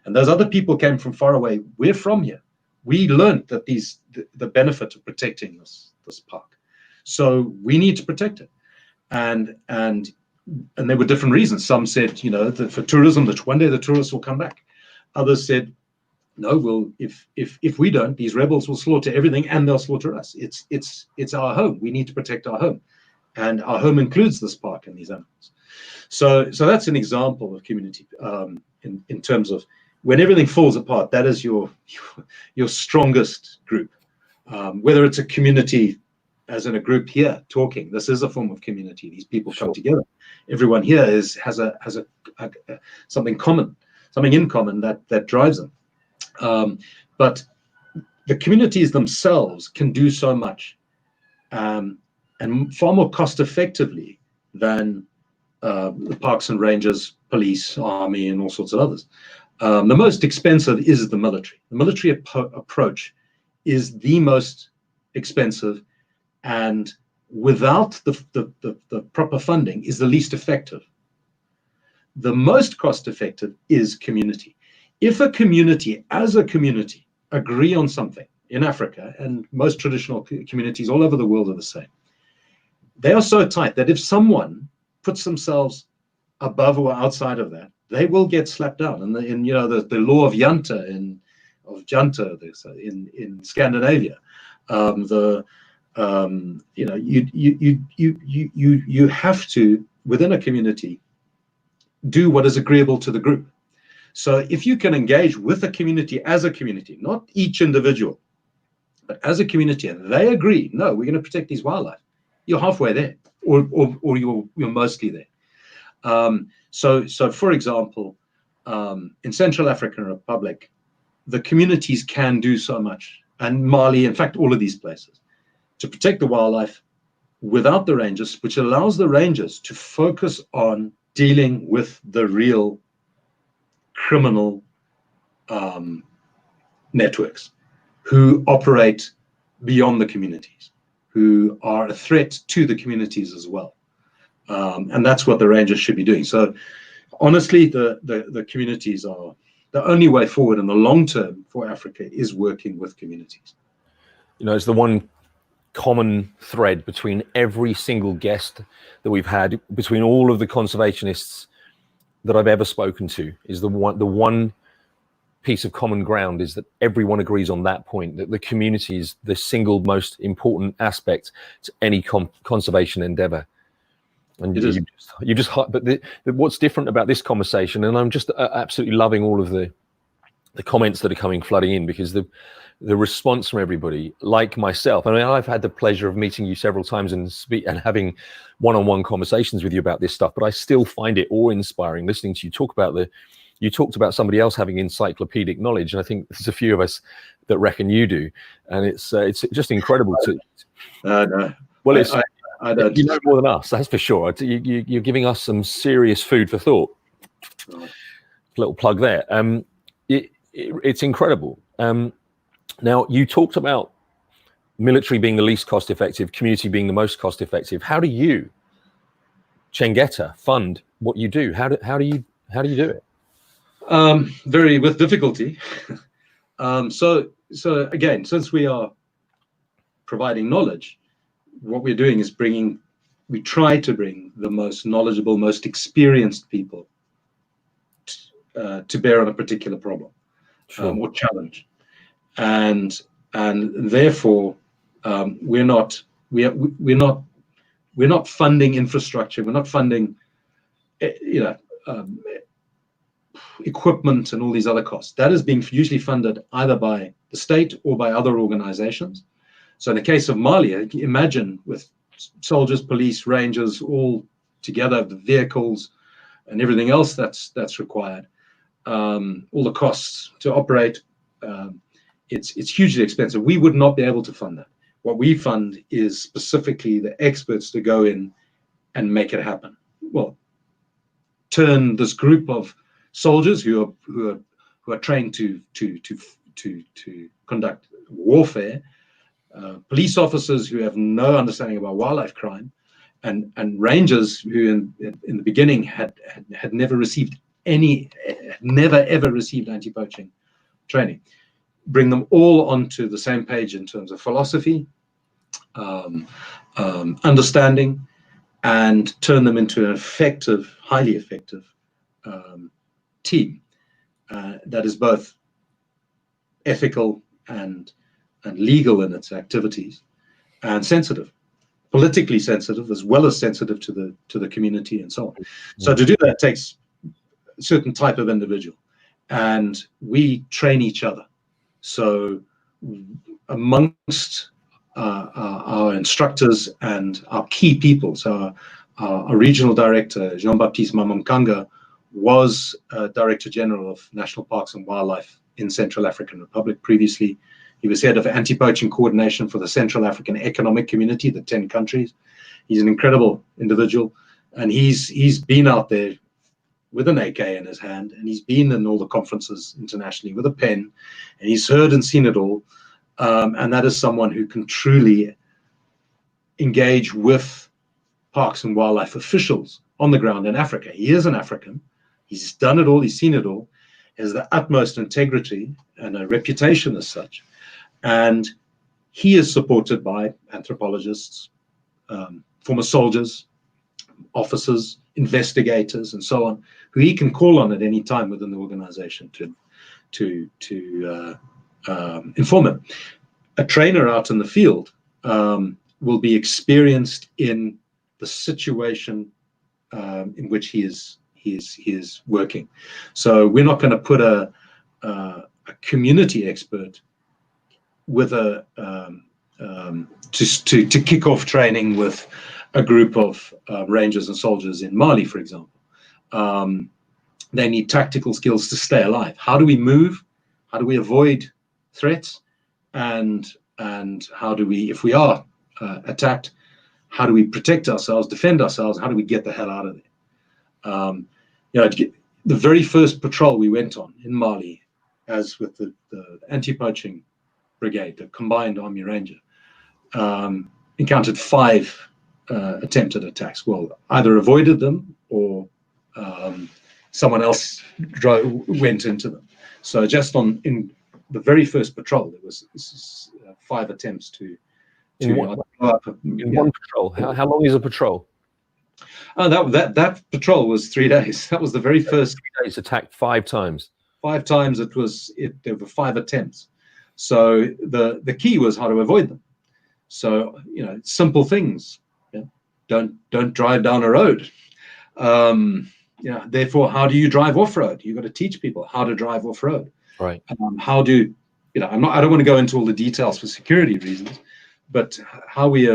And those other people came from far away. We're from here. We learned that the benefit of protecting this park. So we need to protect it. And there were different reasons. Some said, that for tourism, that one day the tourists will come back. Others said, no, if we don't, these rebels will slaughter everything and they'll slaughter us. It's our home. We need to protect our home. And our home includes this park and these animals. So that's an example of community in terms of when everything falls apart, that is your strongest group. Whether it's a community, as in a group here talking, this is a form of community. These people come together. Everyone here has something in common that drives them. But the communities themselves can do so much, and far more cost effectively than the parks and rangers, police, army, and all sorts of others. The most expensive is the military. The military approach is the most expensive, and without the proper funding is the least effective. The most cost effective is community. If a community, as a community, agree on something in Africa, and most traditional communities all over the world are the same, they are so tight that if someone puts themselves above or outside of that, they will get slapped down. And the law of Junta in Scandinavia, you have to, within a community, do what is agreeable to the group. So if you can engage with a community as a community, not each individual, but as a community, and they agree, no, we're going to protect these wildlife, you're halfway there, or you're mostly there. So for example, in Central African Republic, the communities can do so much, and Mali, in fact, all of these places, to protect the wildlife without the rangers, which allows the rangers to focus on dealing with the real criminal networks who operate beyond the communities, who are a threat to the communities as well. And that's what the rangers should be doing. So honestly, the communities are the only way forward in the long term for Africa, is working with communities. It's the one common thread between every single guest that we've had, between all of the conservationists that I've ever spoken to, is the one piece of common ground is that everyone agrees on that point, that the community is the single most important aspect to any conservation endeavor. And but what's different about this conversation, and I'm just absolutely loving all of the comments that are coming flooding in, because the response from everybody, like myself, I mean, I've had the pleasure of meeting you several times and having one-on-one conversations with you about this stuff, but I still find it awe-inspiring listening to you talk about you talked about somebody else having encyclopedic knowledge, and I think there's a few of us that reckon you do, and it's just incredible to. No. Well, it's I don't. You know more than us, that's for sure. You're giving us some serious food for thought. Right. Little plug there. It's incredible. Now, you talked about military being the least cost effective, community being the most cost effective. How do you, Chengeta, fund what you do? How do you do it? Very with difficulty. So again, since we are providing knowledge, what we're doing is we try to bring the most knowledgeable, most experienced people to bear on a particular problem. Sure. Or challenge, and therefore we're not funding infrastructure. We're not funding equipment and all these other costs. That is being usually funded either by the state or by other organizations. So in the case of Mali, imagine with soldiers, police, rangers all together, the vehicles and everything else that's required, all the costs to operate, it's hugely expensive. We would not be able to fund that. What we fund is specifically the experts to go in and make it happen. Well, turn this group of soldiers who are trained to conduct warfare, police officers who have no understanding about wildlife crime, and rangers who in the beginning had never ever received anti-poaching training. Bring them all onto the same page in terms of philosophy, understanding, and turn them into an effective, highly effective team that is both ethical and legal in its activities, and sensitive, politically sensitive, as well as sensitive to the community and so on. So to do that takes a certain type of individual, and we train each other. So amongst our instructors and our key people, so our regional director, Jean-Baptiste Mamamkanga, was Director General of National Parks and Wildlife in Central African Republic previously. He was head of anti-poaching coordination for the Central African Economic Community, the 10 countries. He's an incredible individual, and he's been out there with an AK in his hand, and he's been in all the conferences internationally with a pen, and he's heard and seen it all. And that is someone who can truly engage with parks and wildlife officials on the ground in Africa. He is an African. He's done it all. He's seen it all. He has the utmost integrity and a reputation as such. And he is supported by anthropologists, former soldiers, officers, investigators, and so on, who he can call on at any time within the organization to inform him. A trainer out in the field will be experienced in the situation in which he is working. So we're not going to put a community expert with to kick off training with a group of rangers and soldiers in Mali, for example. They need tactical skills to stay alive. How do we move? How do we avoid threats? And how do we, if we are attacked, how do we protect ourselves, defend ourselves? How do we get the hell out of there? The very first patrol we went on in Mali, as with the anti-poaching brigade, the combined army ranger, encountered 5 attempted attacks. Well, either avoided them or someone else went into them. So just in the very first patrol, there was 5 attempts to in one patrol. How long is a patrol? That patrol was 3 days. That was the very first. 3 days, attacked 5 times. 5 times. There were 5 attempts. So the key was how to avoid them. So simple things. Don't drive down a road. Therefore, how do you drive off-road? You've got to teach people how to drive off-road. Right. How do I don't want to go into all the details for security reasons, but how we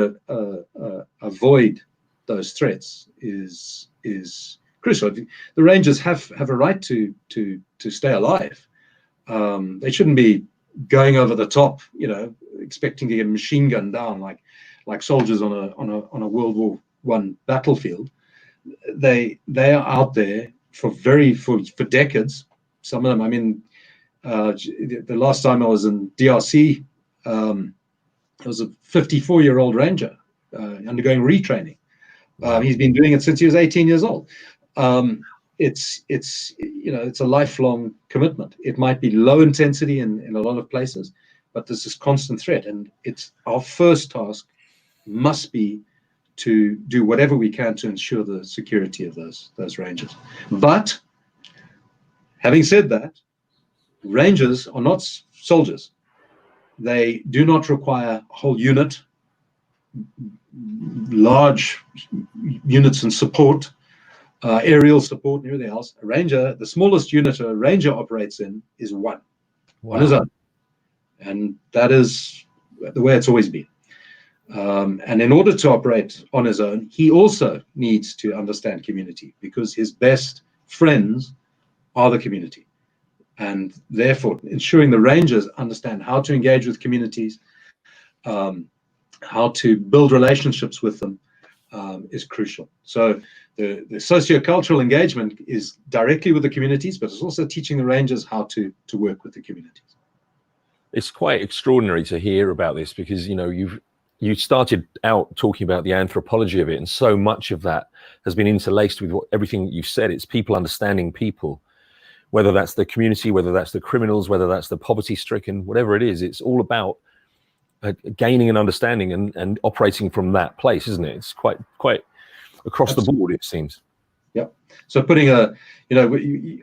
avoid those threats is crucial. The rangers have a right to stay alive. They shouldn't be going over the top, expecting to get a machine gun down like soldiers on a World War I battlefield. They are out there for decades. Some of them, I mean, the last time I was in DRC, it was a 54-year-old ranger undergoing retraining. Wow. He's been doing it since he was 18 years old. It's a lifelong commitment. It might be low intensity in a lot of places, but there's this constant threat, and it's our first task must be to do whatever we can to ensure the security of those rangers. But having said that, rangers are not soldiers. They do not require a whole unit, large units and support, aerial support and everything else. A ranger, the smallest unit a ranger operates in is one on his own. And that is the way it's always been. And in order to operate on his own, he also needs to understand community, because his best friends are the community. And therefore, ensuring the rangers understand how to engage with communities, how to build relationships with them, is crucial. So the sociocultural engagement is directly with the communities, but it's also teaching the rangers how to work with the communities. It's quite extraordinary to hear about this, because you started out talking about the anthropology of it, and so much of that has been interlaced with everything you've said. It's people understanding people, whether that's the community, whether that's the criminals, whether that's the poverty-stricken, whatever it is. It's all about gaining an understanding and operating from that place, isn't it? It's quite across Absolutely. The board, it seems. Yep. So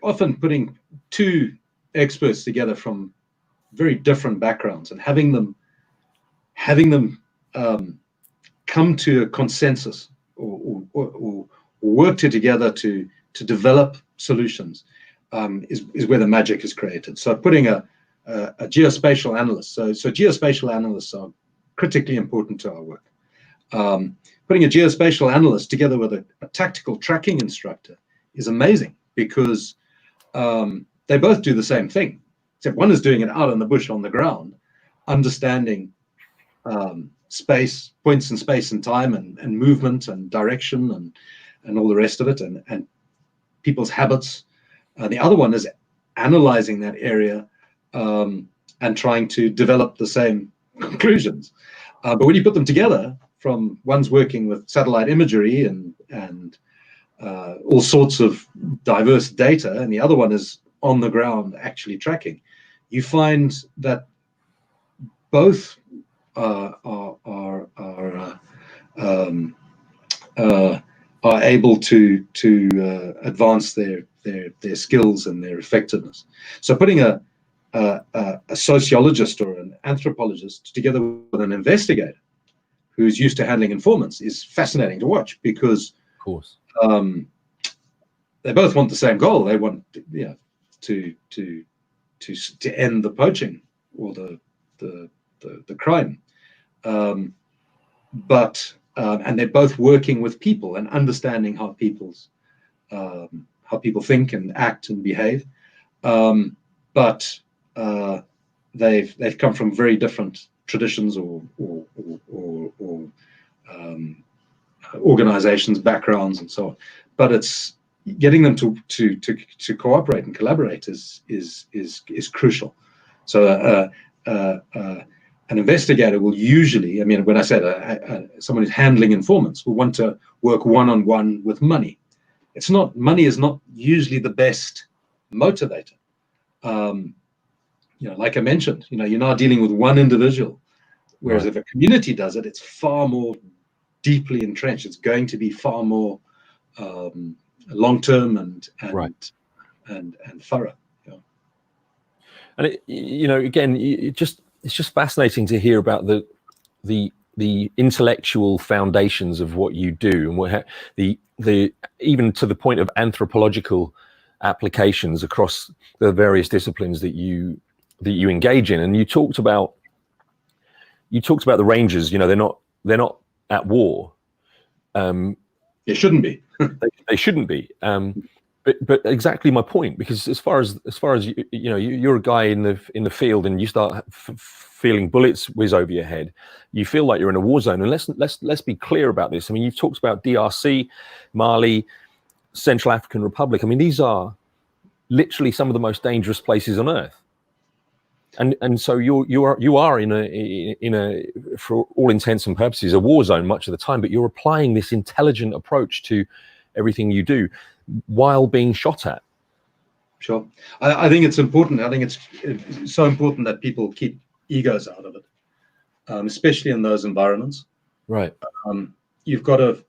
often putting two experts together from very different backgrounds and having them come to a consensus or work together to develop solutions is where the magic is created. So putting a geospatial analyst, so geospatial analysts are critically important to our work. Putting a geospatial analyst together with a tactical tracking instructor is amazing, because they both do the same thing, except one is doing it out in the bush on the ground, understanding space, points in space and time, and movement and direction and all the rest of it, and people's habits. The other one is analyzing that area and trying to develop the same conclusions. But when you put them together, from one's working with satellite imagery and all sorts of diverse data, and the other one is on the ground actually tracking, you find that both are able to advance their skills and their effectiveness. So putting a sociologist or an anthropologist together with an investigator who's used to handling informants is fascinating to watch, because of course they both want the same goal. They want to end the poaching or the crime, but they're both working with people and understanding how people think and act and behave, but they've come from very different traditions or organizations, backgrounds, and so on. But it's getting them to cooperate and collaborate is crucial. So an investigator will usually, I mean, when I said someone who's handling informants will want to work one-on-one with money. Money is not usually the best motivator. Like I mentioned, you're now dealing with one individual, whereas if a community does it, it's far more deeply entrenched. It's going to be far more long-term and thorough. And again, it's just fascinating to hear about the intellectual foundations of what you do, and the even to the point of anthropological applications across the various disciplines that you engage in. And you talked about the rangers. They're not at war. They shouldn't be. They shouldn't be. But exactly my point, because as far as you're a guy in the field and you start feeling bullets whiz over your head, you feel like you're in a war zone. And let's be clear about this. I mean, you've talked about DRC, Mali, Central African Republic. I mean, these are literally some of the most dangerous places on earth. And so you are in a for all intents and purposes a war zone much of the time, but you're applying this intelligent approach to everything you do while being shot at. Sure. I think it's important. I think it's so important that people keep egos out of it, especially in those environments. Right. You've got to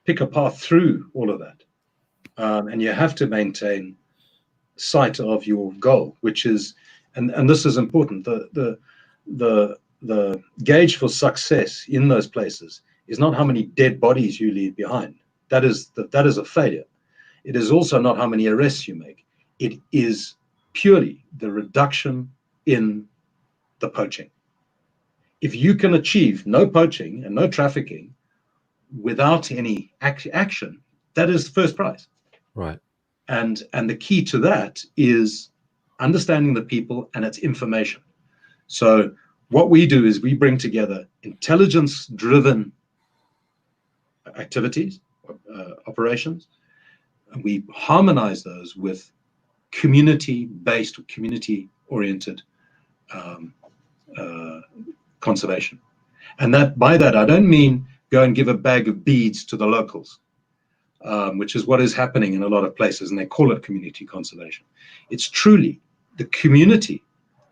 pick a path through all of that, and you have to maintain sight of your goal, which is, and this is important. The gauge for success in those places is not how many dead bodies you leave behind. That is a failure. It is also not how many arrests you make. It is purely the reduction in the poaching. If you can achieve no poaching and no trafficking without any action, that is the first prize. Right. And the key to that is understanding the people and its information. So what we do is we bring together intelligence-driven activities, operations, and we harmonize those with community-based or community-oriented conservation. And by that, I don't mean go and give a bag of beads to the locals, which is what is happening in a lot of places, and they call it community conservation. It's truly the community.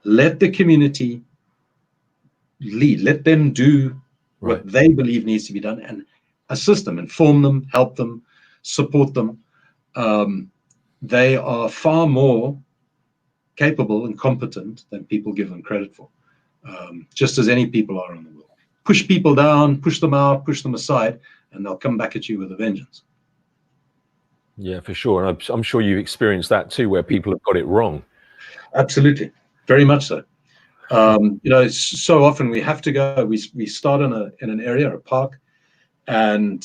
Let the community lead. Let them do what they believe needs to be done, and assist them, inform them, help them, support them. They are far more capable and competent than people give them credit for, just as any people are in the world. Push people down, push them out, push them aside, and they'll come back at you with a vengeance. Yeah, for sure. And I'm sure you've experienced that too, where people have got it wrong. Absolutely, very much so. So often we have to go. We start in an area, a park, and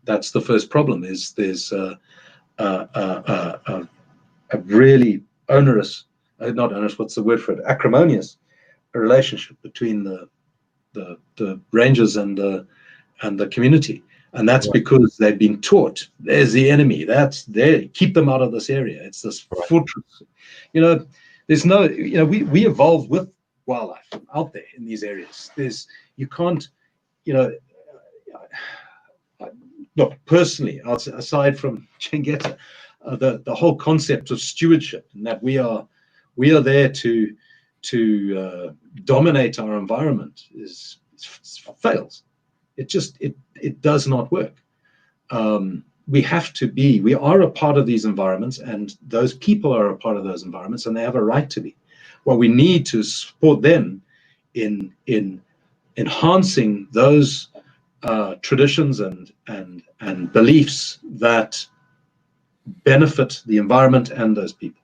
that's the first problem. Is there's a really onerous, not onerous, what's the word for it? Acrimonious relationship between the rangers and the community. And that's because they've been taught, there's the enemy, that's there, keep them out of this area. It's this fortress. There's no, we evolved with wildlife out there in these areas. You can't, look, personally, aside from Chengeta, the whole concept of stewardship, and that we are there to dominate our environment fails. It does not work. We are a part of these environments, and those people are a part of those environments, and they have a right to be. What we need to support them in enhancing those traditions and beliefs that benefit the environment and those people.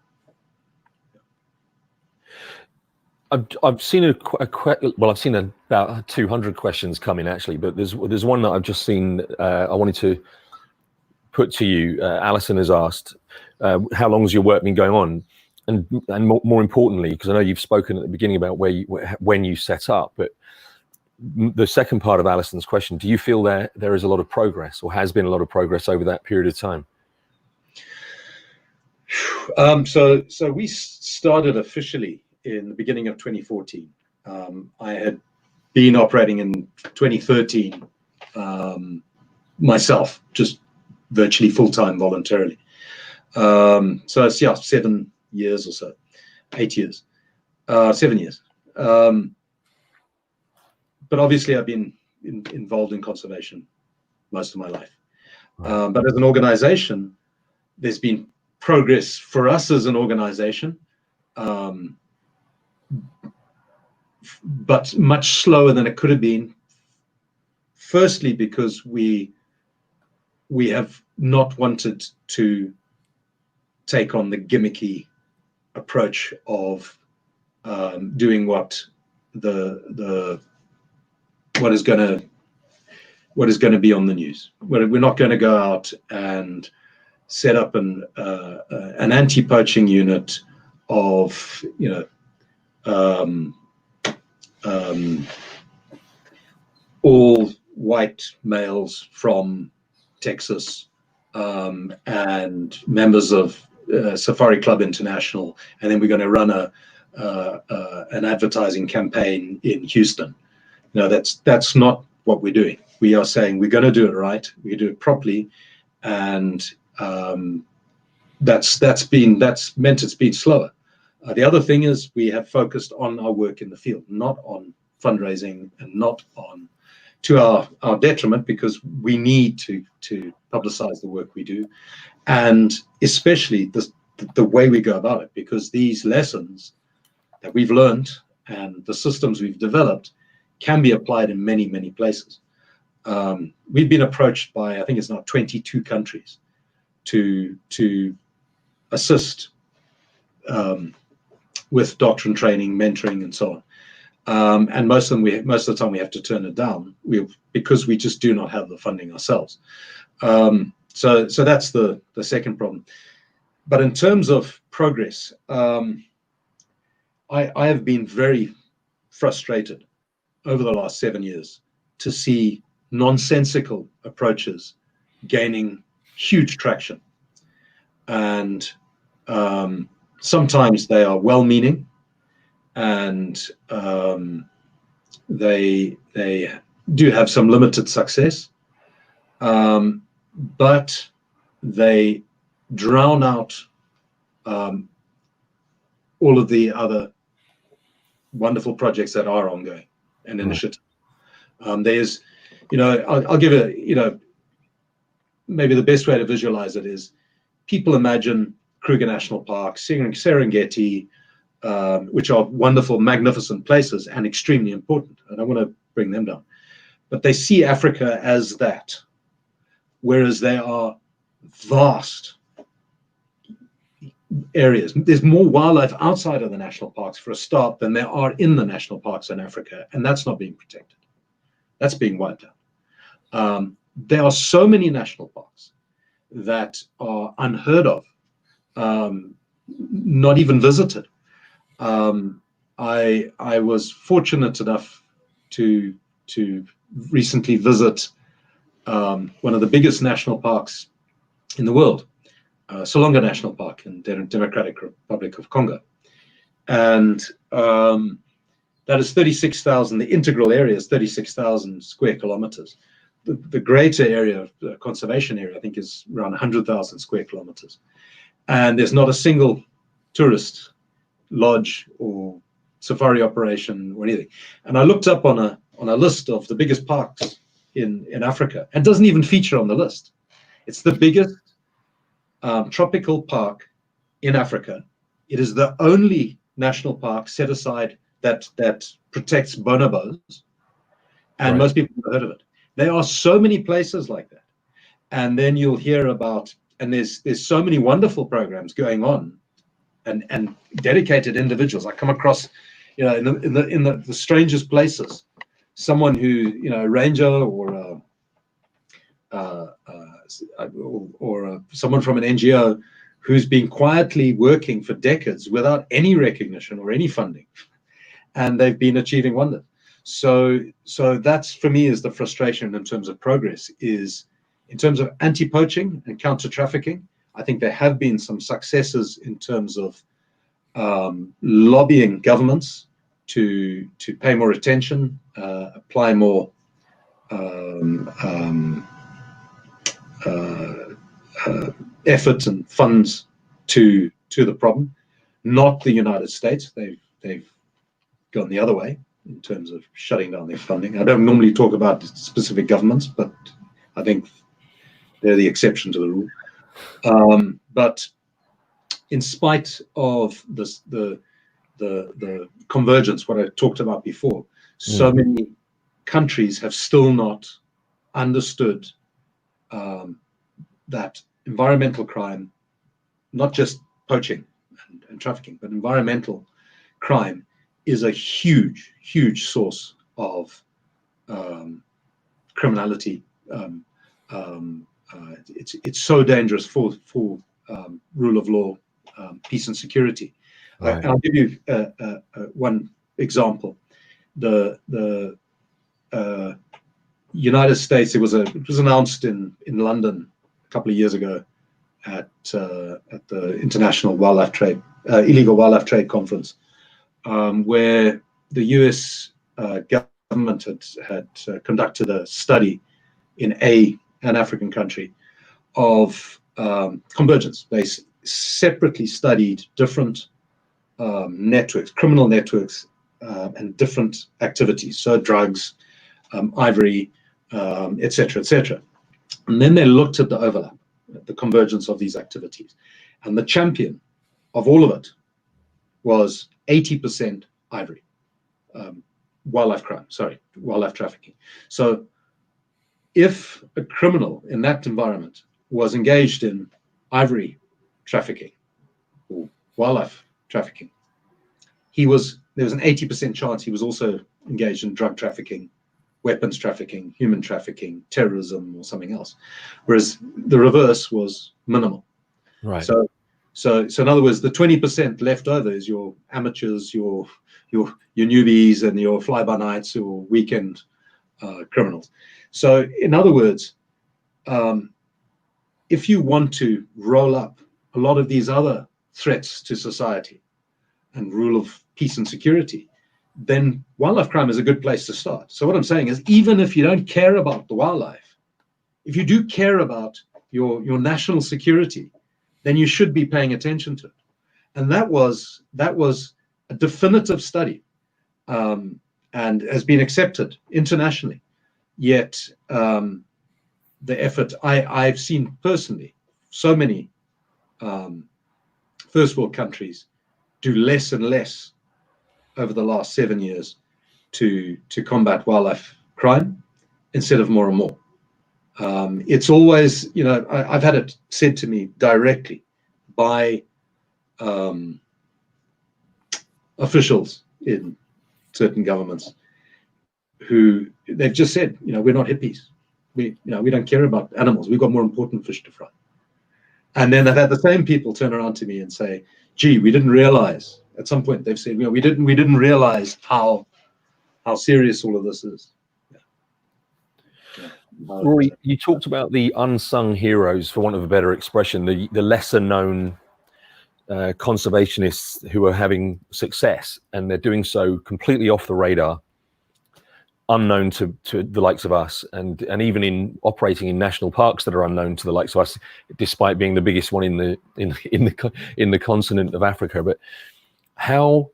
I've seen I've seen about 200 questions come in actually, but there's one that I've just seen. I wanted to put to you. Alison has asked, how long has your work been going on, and more importantly, because I know you've spoken at the beginning about when you set up, but the second part of Alison's question: do you feel there is a lot of progress, or has been a lot of progress over that period of time? So we started officially in the beginning of 2014. I had been operating in 2013 myself, just virtually full-time voluntarily. So it's 7 years or so, 8 years, 7 years. But obviously I've been involved in conservation most of my life. But as an organization, there's been progress for us as an organization, but much slower than it could have been. Firstly, because we have not wanted to take on the gimmicky approach of doing what is going to be on the news. We're not going to go out and set up an anti-poaching unit of, all white males from Texas, and members of Safari Club International, and then we're going to run an advertising campaign in Houston. No, that's not what we're doing. We are saying we're going to do it right, we do it properly, and that's meant it's been slower. The other thing is we have focused on our work in the field, not on fundraising, and not on, to our detriment, because we need to publicize the work we do, and especially the way we go about it, because these lessons that we've learned and the systems we've developed can be applied in many, many places. We've been approached by, I think it's now 22 countries to assist with doctrine training, mentoring, and so on. And most of the time we have to turn it down because we just do not have the funding ourselves. So that's the second problem. But in terms of progress, I have been very frustrated over the last 7 years to see nonsensical approaches gaining huge traction. And sometimes they are well-meaning, and they do have some limited success, but they drown out all of the other wonderful projects that are ongoing and initiatives. There's, I'll give a, maybe the best way to visualize it is, people imagine Kruger National Park, Serengeti, which are wonderful, magnificent places and extremely important. I don't want to bring them down, but they see Africa as that, whereas they are vast areas. There's more wildlife outside of the national parks, for a start, than there are in the national parks in Africa, and that's not being protected. That's being wiped out. There are so many national parks that are unheard of, not even visited. I was fortunate enough to recently visit one of the biggest national parks in the world, Salonga National Park in the Democratic Republic of Congo. And that is 36,000, the integral area is 36,000 square kilometers. The greater area, the conservation area, I think is around 100,000 square kilometers. And there's not a single tourist lodge or safari operation or anything. And I looked up on a list of the biggest parks in Africa, and it doesn't even feature on the list. It's the biggest tropical park in Africa. It is the only national park set aside that protects bonobos, and Right. most people have heard of it. There are so many places like that, and then you'll hear about, and there's so many wonderful programs going on, and dedicated individuals. I come across, in the strangest places, someone who, a ranger or someone from an NGO who's been quietly working for decades without any recognition or any funding, and they've been achieving wonders. So that's, for me, is the frustration in terms of progress, is in terms of anti-poaching and counter-trafficking. I think there have been some successes in terms of lobbying governments to pay more attention, apply more effort and funds to the problem. Not the United States. They've gone the other way in terms of shutting down their funding. I don't normally talk about specific governments, but I think they're the exception to the rule. But in spite of this, the convergence, what I talked about before, so many countries have still not understood that environmental crime, not just poaching and trafficking, but environmental crime is a huge, huge source of criminality, it's so dangerous for rule of law, peace and security. Right. I'll give you one example. The United States, it was announced in London a couple of years ago at the International Wildlife Trade Illegal Wildlife Trade Conference, where the U.S. government had conducted a study in an African country of convergence. They separately studied different networks, criminal networks, and different activities, so drugs, ivory, etc., etc. And then they looked at the overlap, the convergence of these activities. And the champion of all of it was 80% ivory, wildlife trafficking. So if a criminal in that environment was engaged in ivory trafficking or wildlife trafficking, there was an 80% chance he was also engaged in drug trafficking, weapons trafficking, human trafficking, terrorism, or something else. Whereas the reverse was minimal. Right. So in other words, the 20% left over is your amateurs, your newbies, and your fly-by-nights or weekend criminals. So in other words, if you want to roll up a lot of these other threats to society and rule of peace and security, then wildlife crime is a good place to start. So what I'm saying is, even if you don't care about the wildlife, if you do care about your national security, then you should be paying attention to it. And that was a definitive study, and has been accepted internationally. Yet the effort, I've seen personally so many first world countries do less and less over the last 7 years to combat wildlife crime instead of more and more. It's always, I've had it said to me directly by officials in certain governments who they've just said, we're not hippies. We don't care about animals. We've got more important fish to fry. And then I've had the same people turn around to me and say, gee, we didn't realize. At some point they've said, we didn't realize how serious all of this is. Rory, you talked about the unsung heroes, for want of a better expression, the lesser known conservationists who are having success, and they're doing so completely off the radar, unknown to the likes of us, and even in operating in national parks that are unknown to the likes of us, despite being the biggest one in the continent of Africa. But how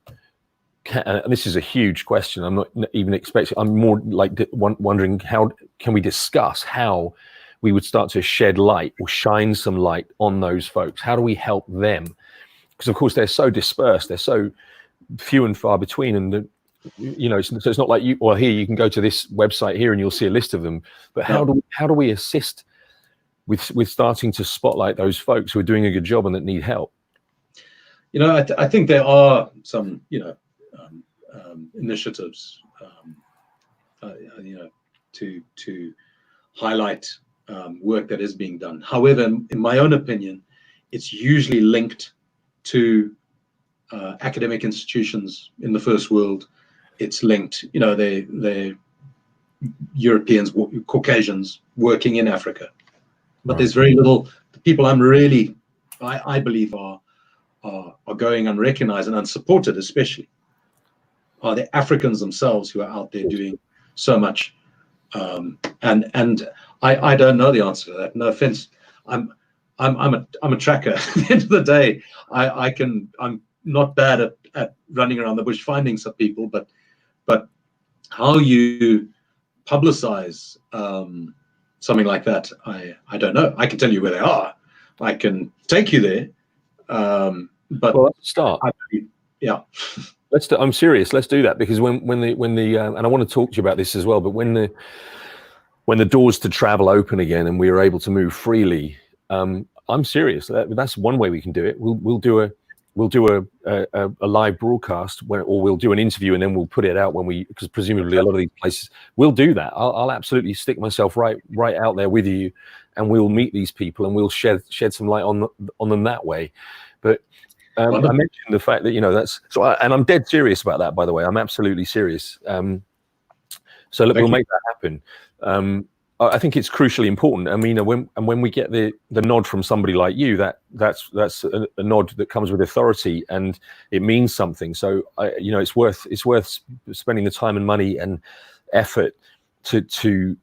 and this is a huge question, I'm not even expecting, I'm more like wondering, how can we discuss how we would start to shed light or shine some light on those folks? How do we help them? Because of course they're so dispersed, they're so few and far between, and so it's not like here you can go to this website here and you'll see a list of them. But how do we assist with starting to spotlight those folks who are doing a good job and that need help? I think there are some initiatives to highlight work that is being done. However, in my own opinion, it's usually linked to academic institutions in the first world. It's linked, they're Europeans, Caucasians working in Africa. But there's very little. The people I believe are going unrecognized and unsupported, especially, are the Africans themselves who are out there doing so much. And I don't know the answer to that. No offense. I'm a tracker. At the end of the day, I'm not bad at running around the bush finding some people, but how you publicize something like that, I don't know. I can tell you where they are. I can take you there. But let's start. Yeah. I'm serious. Let's do that, because when the and I want to talk to you about this as well. But when the doors to travel open again and we are able to move freely, I'm serious. That's one way we can do it. We'll do a live broadcast or we'll do an interview and then we'll put it out because presumably a lot of these places will do that. I'll absolutely stick myself right out there with you and we'll meet these people and we'll shed some light on them that way. But I mentioned the fact that, you know, that's so, and I'm dead serious about that, by the way. I'm absolutely serious. So look, we'll make that happen. I think it's crucially important. I mean, when we get the nod from somebody like you, that's a nod that comes with authority, and it means something. So you know, it's worth spending the time and money and effort to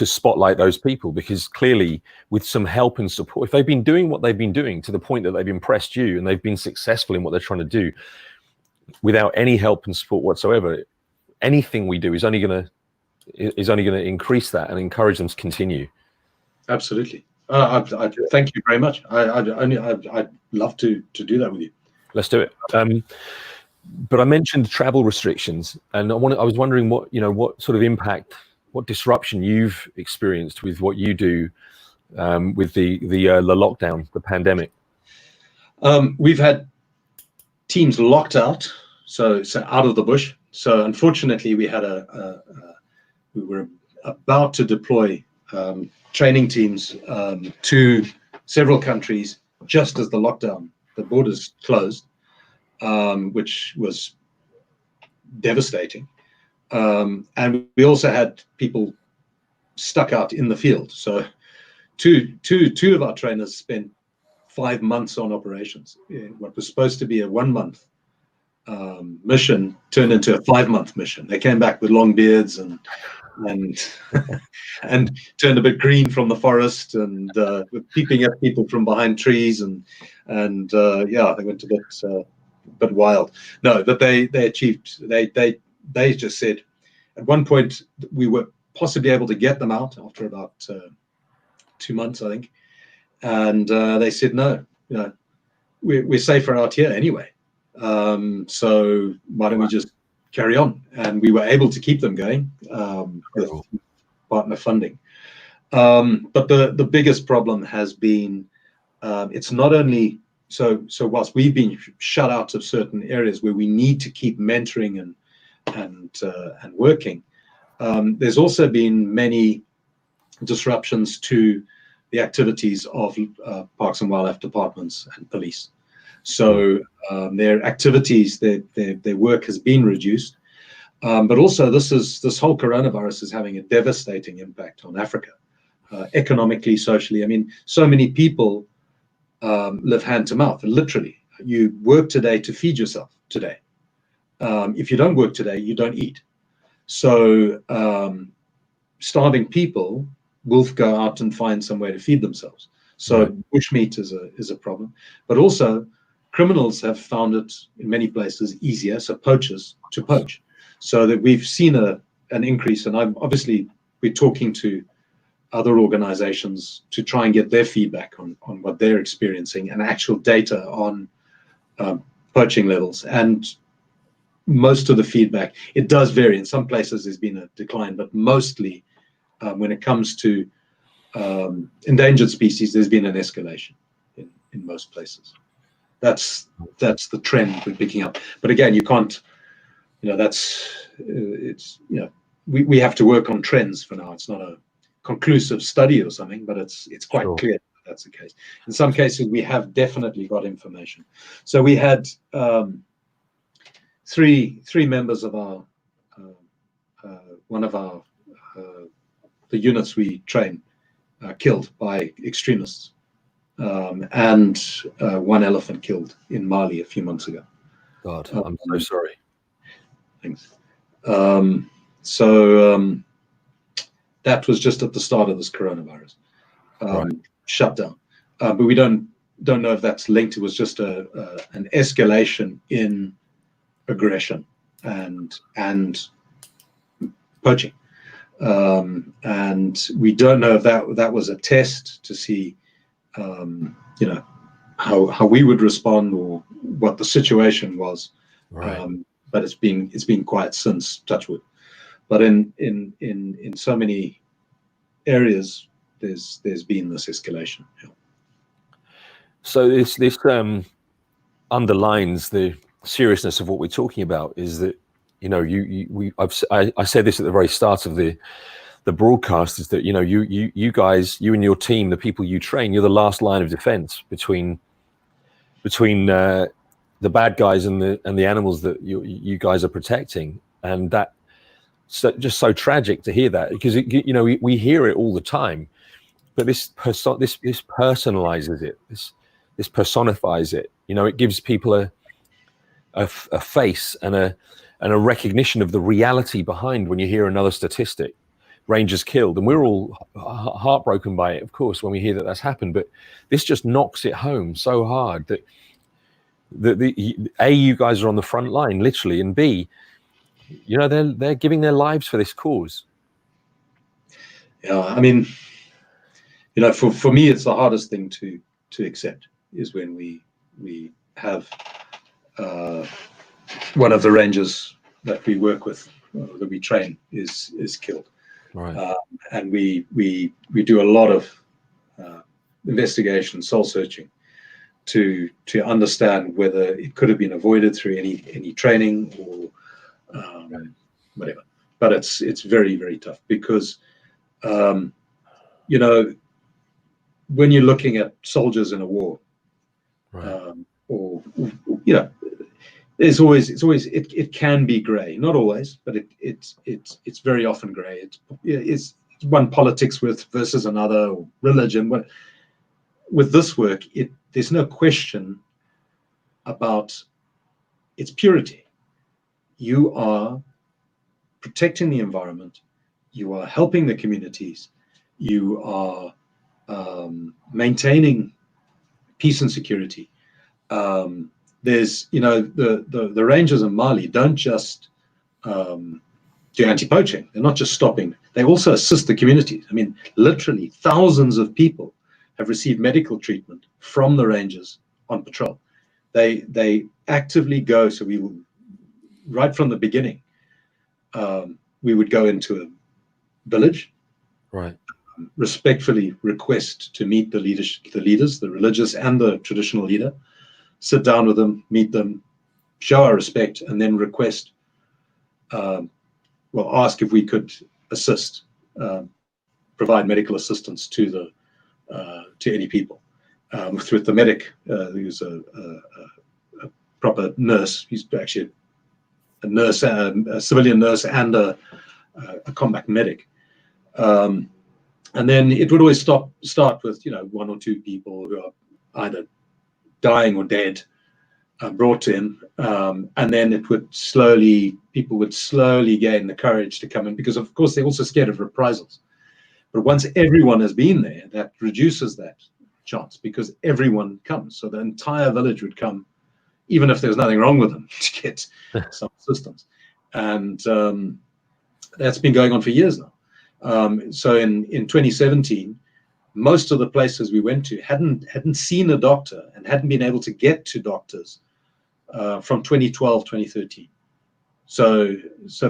spotlight those people, because clearly, with some help and support, if they've been doing what they've been doing to the point that they've impressed you and they've been successful in what they're trying to do, without any help and support whatsoever, anything we do is only going to increase that and encourage them to continue. Absolutely. I thank you very much. I'd love to do that with you. Let's do it. But I mentioned travel restrictions, and I was wondering what sort of impact, what disruption you've experienced with what you do with the lockdown, the pandemic. We've had teams locked out, so out of the bush. So unfortunately, we were about to deploy training teams to several countries just as the borders closed, which was devastating. And we also had people stuck out in the field. So two of our trainers spent 5 months on operations. What was supposed to be a 1 month mission turned into a 5-month mission. They came back with long beards and and turned a bit green from the forest, and peeping at people from behind trees, and yeah, they went a bit wild. No, but they achieved. They just said at one point we were possibly able to get them out after about 2 months, I think, and they said no, you know, we're safer out here anyway. So why don't we just carry on? And we were able to keep them going with partner funding. But the biggest problem has been it's not only so whilst we've been shut out of certain areas where we need to keep mentoring and working, there's also been many disruptions to the activities of parks and wildlife departments and police. So their activities, their work has been reduced. But also this whole coronavirus is having a devastating impact on Africa, economically, socially. I mean, so many people live hand to mouth. Literally, you work today to feed yourself today. If you don't work today, you don't eat. So starving people will go out and find some way to feed themselves. So bushmeat is a problem, but also criminals have found it in many places easier, so poachers, to poach. So that we've seen an increase, and we're talking to other organizations to try and get their feedback on what they're experiencing and actual data on poaching levels. And most of the feedback, it does vary. In some places there's been a decline, but mostly when it comes to endangered species, there's been an escalation in most places. That's the trend we're picking up. But again, you can't, you know, it's, you know, we have to work on trends for now. It's not a conclusive study or something, but it's quite clear that that's the case. In some cases, we have definitely got information. So we had three members of our one of our the units we train killed by extremists, and one elephant killed in Mali a few months ago. God, I'm so sorry. Thanks. That was just at the start of this coronavirus shutdown, but we don't know if that's linked. It was just an escalation in aggression and poaching, and we don't know if that was a test to see, you know, how we would respond or what the situation was. But it's been quiet since, touch wood. But in so many areas, there's been this escalation. Yeah. So this underlines the seriousness of what we're talking about. Is that, you know, I said this at the very start of the the broadcast is that, you know, you guys, you and your team, the people you train, you're the last line of defense between the bad guys and the animals that you guys are protecting. And that just so tragic to hear that, because you know, we hear it all the time, but this personalizes it, this personifies it. You know, it gives people a face and a recognition of the reality behind when you hear another statistic, rangers killed, and we're all heartbroken by it, of course, when we hear that that's happened. But this just knocks it home so hard that A, you guys are on the front line literally, and B, you know, they're giving their lives for this cause. Yeah, I mean, you know, for me, it's the hardest thing to accept is when we have one of the rangers that we work with, that we train, is killed. Right. And we do a lot of investigation, soul searching, to understand whether it could have been avoided through any training or whatever. But it's very, very tough because you know, when you're looking at soldiers in a war, Right. or you know, it can be grey, not always, but it's very often grey. It's one politics versus another, or religion. With this work, there's no question about its purity. You are protecting the environment, you are helping the communities, you are maintaining peace and security. There's, you know, the rangers in Mali don't just do anti-poaching. They're not just stopping. They also assist the communities. I mean, literally thousands of people have received medical treatment from the rangers on patrol. They actively go. So we will, right from the beginning, we would go into a village, Right. respectfully request to meet the leaders, the religious and the traditional leader, sit down with them, meet them, show our respect, and then request, ask if we could assist, provide medical assistance to any people. With the medic, who's a proper nurse, he's actually a nurse, a civilian nurse, and a combat medic. And then it would always start with, you know, one or two people who are either dying or dead, brought to him, and then people would slowly gain the courage to come in, because of course they're also scared of reprisals. But once everyone has been there, that reduces that chance, because everyone comes. So the entire village would come, even if there's nothing wrong with them, to get some assistance. And that's been going on for years now. So in 2017, most of the places we went to hadn't seen a doctor and hadn't been able to get to doctors from 2012, 2013. So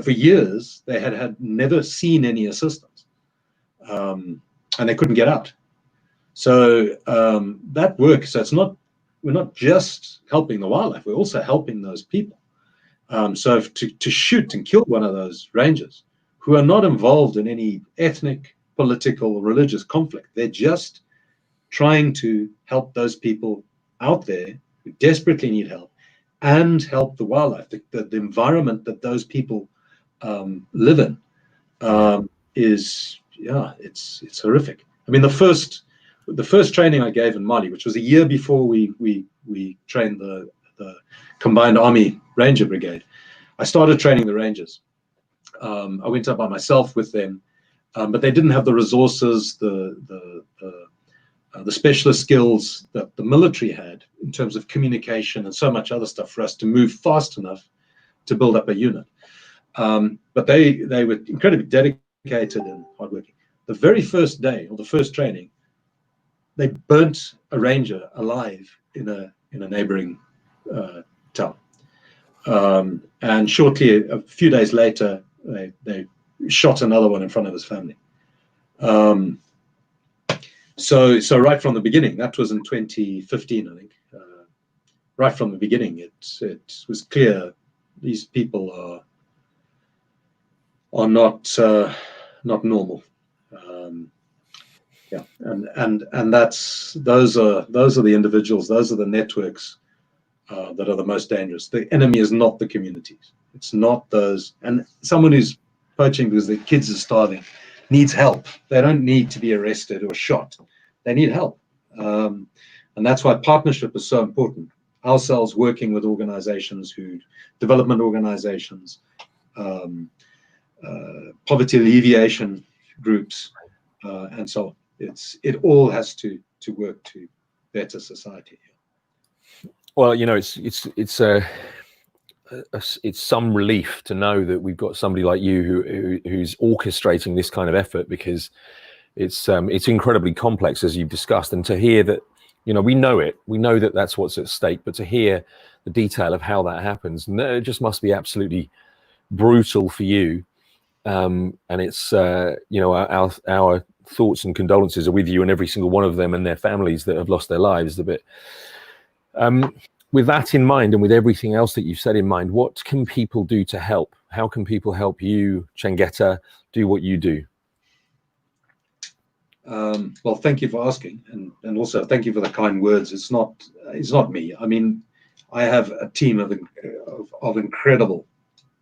for years they had never seen any assistance, and they couldn't get out. So that work. So we're not just helping the wildlife; we're also helping those people. So to shoot and kill one of those rangers, who are not involved in any ethnic, political, or religious conflict. They're just trying to help those people out there who desperately need help, and help the wildlife, the environment that those people live in. It's horrific. I mean, the first training I gave in Mali, which was a year before we trained the Combined Army Ranger Brigade, I started training the Rangers. I went up by myself with them, but they didn't have the resources, the specialist skills that the military had in terms of communication and so much other stuff for us to move fast enough to build up a unit. But they were incredibly dedicated and hardworking. The very first day, or the first training, they burnt a ranger alive in a neighboring town. And shortly, a few days later, they shot another one in front of his family. So right from the beginning, that was in 2015, I think. Right from the beginning, it was clear these people are not not normal. Yeah, and those are the individuals, those are the networks that are the most dangerous. The enemy is not the communities. It's not those. And someone who's poaching because their kids are starving needs help. They don't need to be arrested or shot. They need help. And that's why partnership is so important. Ourselves working with organizations, development organizations, poverty alleviation groups, and so on. It all has to work to better society. Well, it's some relief to know that we've got somebody like you who's orchestrating this kind of effort, because it's incredibly complex, as you've discussed, and to hear that, we know that that's what's at stake, but to hear the detail of how that happens, and it just must be absolutely brutal for you. And it's our thoughts and condolences are with you and every single one of them and their families that have lost their lives. With that in mind, and with everything else that you've said in mind, what can people do to help? How can people help you, Chengeta, do what you do? Well, thank you for asking, and also thank you for the kind words. It's not me. I mean, I have a team of incredible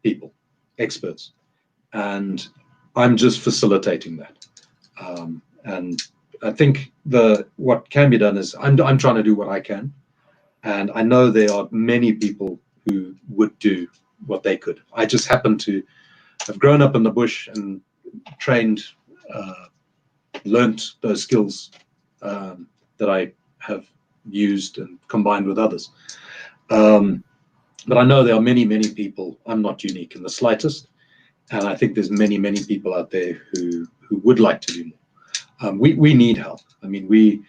people, experts, and I'm just facilitating that. And I think what can be done is I'm trying to do what I can, and I know there are many people who would do what they could. I just happen to have grown up in the bush and trained, learnt those skills that I have used and combined with others. But I know there are many, many people. I'm not unique in the slightest, and I think there's many, many people out there who would like to do more. We need help. I mean,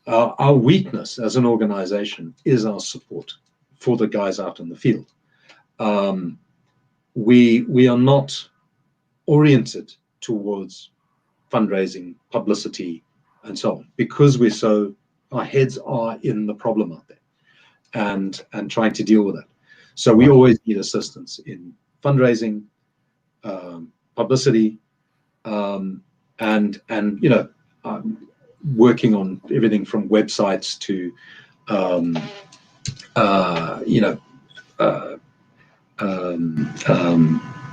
our weakness as an organization is our support for the guys out in the field. We are not oriented towards fundraising, publicity, and so on, because our heads are in the problem out there and trying to deal with it. So we always need assistance in fundraising, publicity, and working on everything from websites to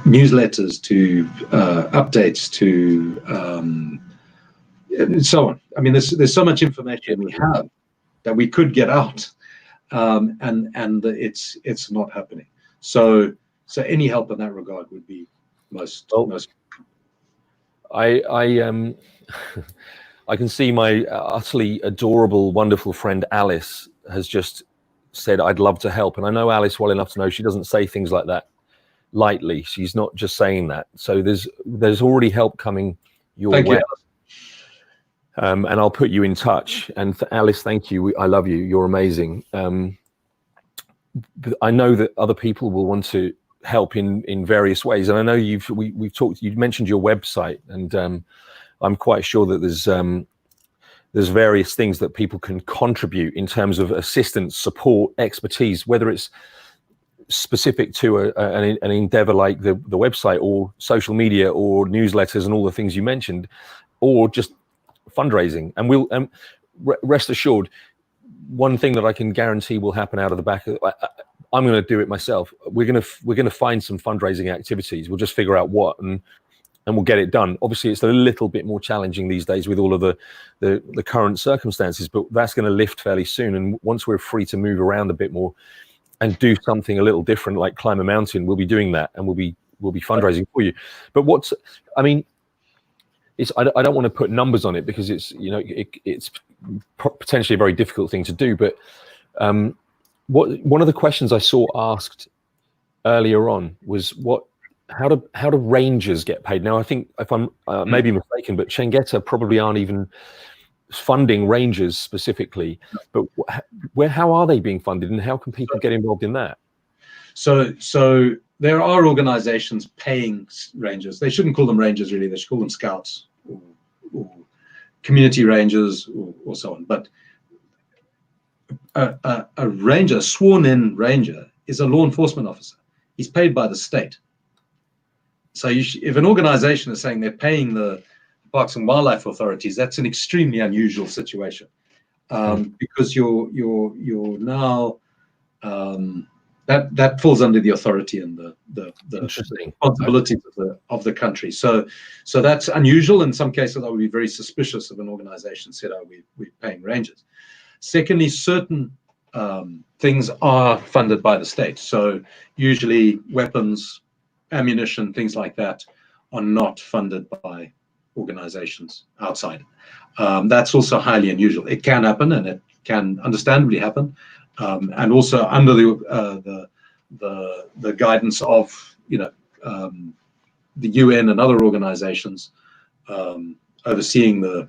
newsletters to updates to and so on. I mean, there's so much information we have that we could get out, and it's not happening. So any help in that regard would be most. I can see my utterly adorable, wonderful friend Alice has just said, I'd love to help. And I know Alice well enough to know she doesn't say things like that lightly. She's not just saying that. So there's already help coming your way. You. And I'll put you in touch. And Alice, thank you. I love you. You're amazing. But I know that other people will want to help in various ways. And I know we've talked, you mentioned your website, and I'm quite sure that there's various things that people can contribute in terms of assistance, support, expertise, whether it's specific to an endeavor like the website or social media or newsletters and all the things you mentioned, or just fundraising. And we'll rest assured, one thing that I can guarantee will happen out of the back of I'm going to do it myself. We're going to find some fundraising activities. We'll just figure out what, and we'll get it done. Obviously, it's a little bit more challenging these days with all of the current circumstances, but that's going to lift fairly soon. And once we're free to move around a bit more and do something a little different, like climb a mountain, we'll be doing that, and we'll be fundraising for you. But I don't want to put numbers on it, because it's potentially a very difficult thing to do. But one of the questions I saw asked earlier on was how do rangers get paid? Now, I think, if I'm maybe mistaken, but Chengeta probably aren't even funding rangers specifically. But how are they being funded, and how can people get involved in that? So there are organizations paying rangers. They shouldn't call them rangers, really. They should call them scouts or community rangers or so on. But a ranger, a sworn-in ranger, is a law enforcement officer. He's paid by the state. So if an organization is saying they're paying the Parks and Wildlife authorities, that's an extremely unusual situation, because you're now that falls under the authority and the responsibilities of the country. So that's unusual. In some cases, I would be very suspicious of an organization said, "Oh, we're paying rangers." Secondly, certain things are funded by the state. So usually weapons, ammunition, things like that are not funded by organizations outside. That's also highly unusual. It can happen, and it can understandably happen, and also under the guidance of the UN and other organizations overseeing the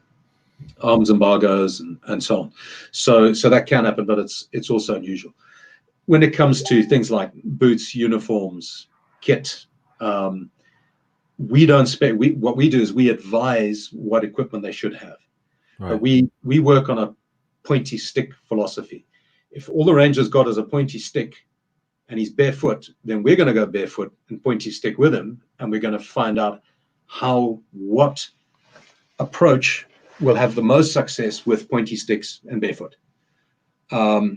arms embargoes and so on. So that can happen, but it's also unusual. When it comes to things like boots, uniforms, kit, we don't what we do is we advise what equipment they should have. Right. But we work on a pointy stick philosophy. If all the ranger's got is a pointy stick and he's barefoot, then we're going to go barefoot and pointy stick with him, and we're going to find out what approach will have the most success with pointy sticks and barefoot.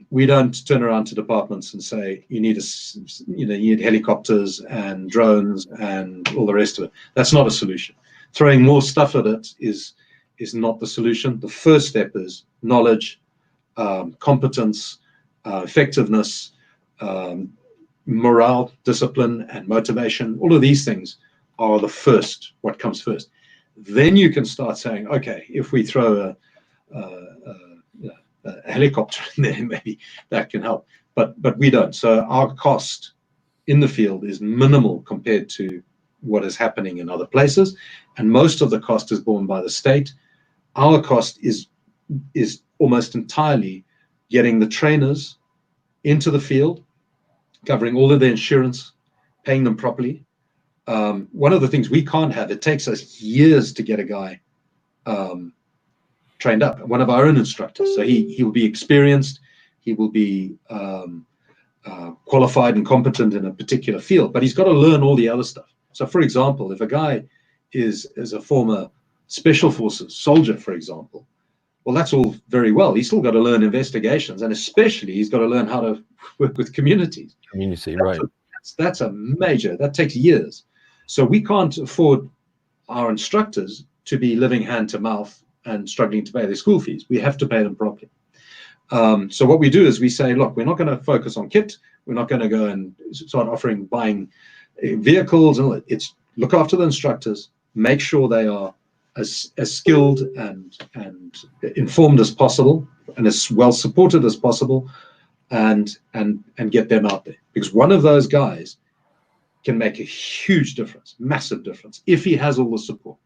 We don't turn around to departments and say you need helicopters and drones and all the rest of it. That's not a solution. Throwing more stuff at it is not the solution. The first step is knowledge, competence, effectiveness, morale, discipline, and motivation. All of these things are what comes first. Then you can start saying, okay, if we throw a helicopter in there, maybe that can help. But we don't. So our cost in the field is minimal compared to what is happening in other places, and most of the cost is borne by the state. Our cost is almost entirely getting the trainers into the field, covering all of their insurance, paying them properly. One of the things we can't have, it takes us years to get a guy trained up, one of our own instructors. So he will be experienced, he will be qualified and competent in a particular field, but he's got to learn all the other stuff. So for example, if a guy is a former special forces soldier, for example, well, that's all very well. He's still got to learn investigations, and especially he's got to learn how to work with communities. Right. That's a major, that takes years. So we can't afford our instructors to be living hand to mouth and struggling to pay their school fees. We have to pay them properly. So what we do is we say, look, we're not going to focus on kit. We're not going to go and start buying vehicles. And it's look after the instructors, make sure they are as skilled and informed as possible and as well supported as possible, and get them out there. Because one of those guys can make a huge difference, massive difference, if he has all the support.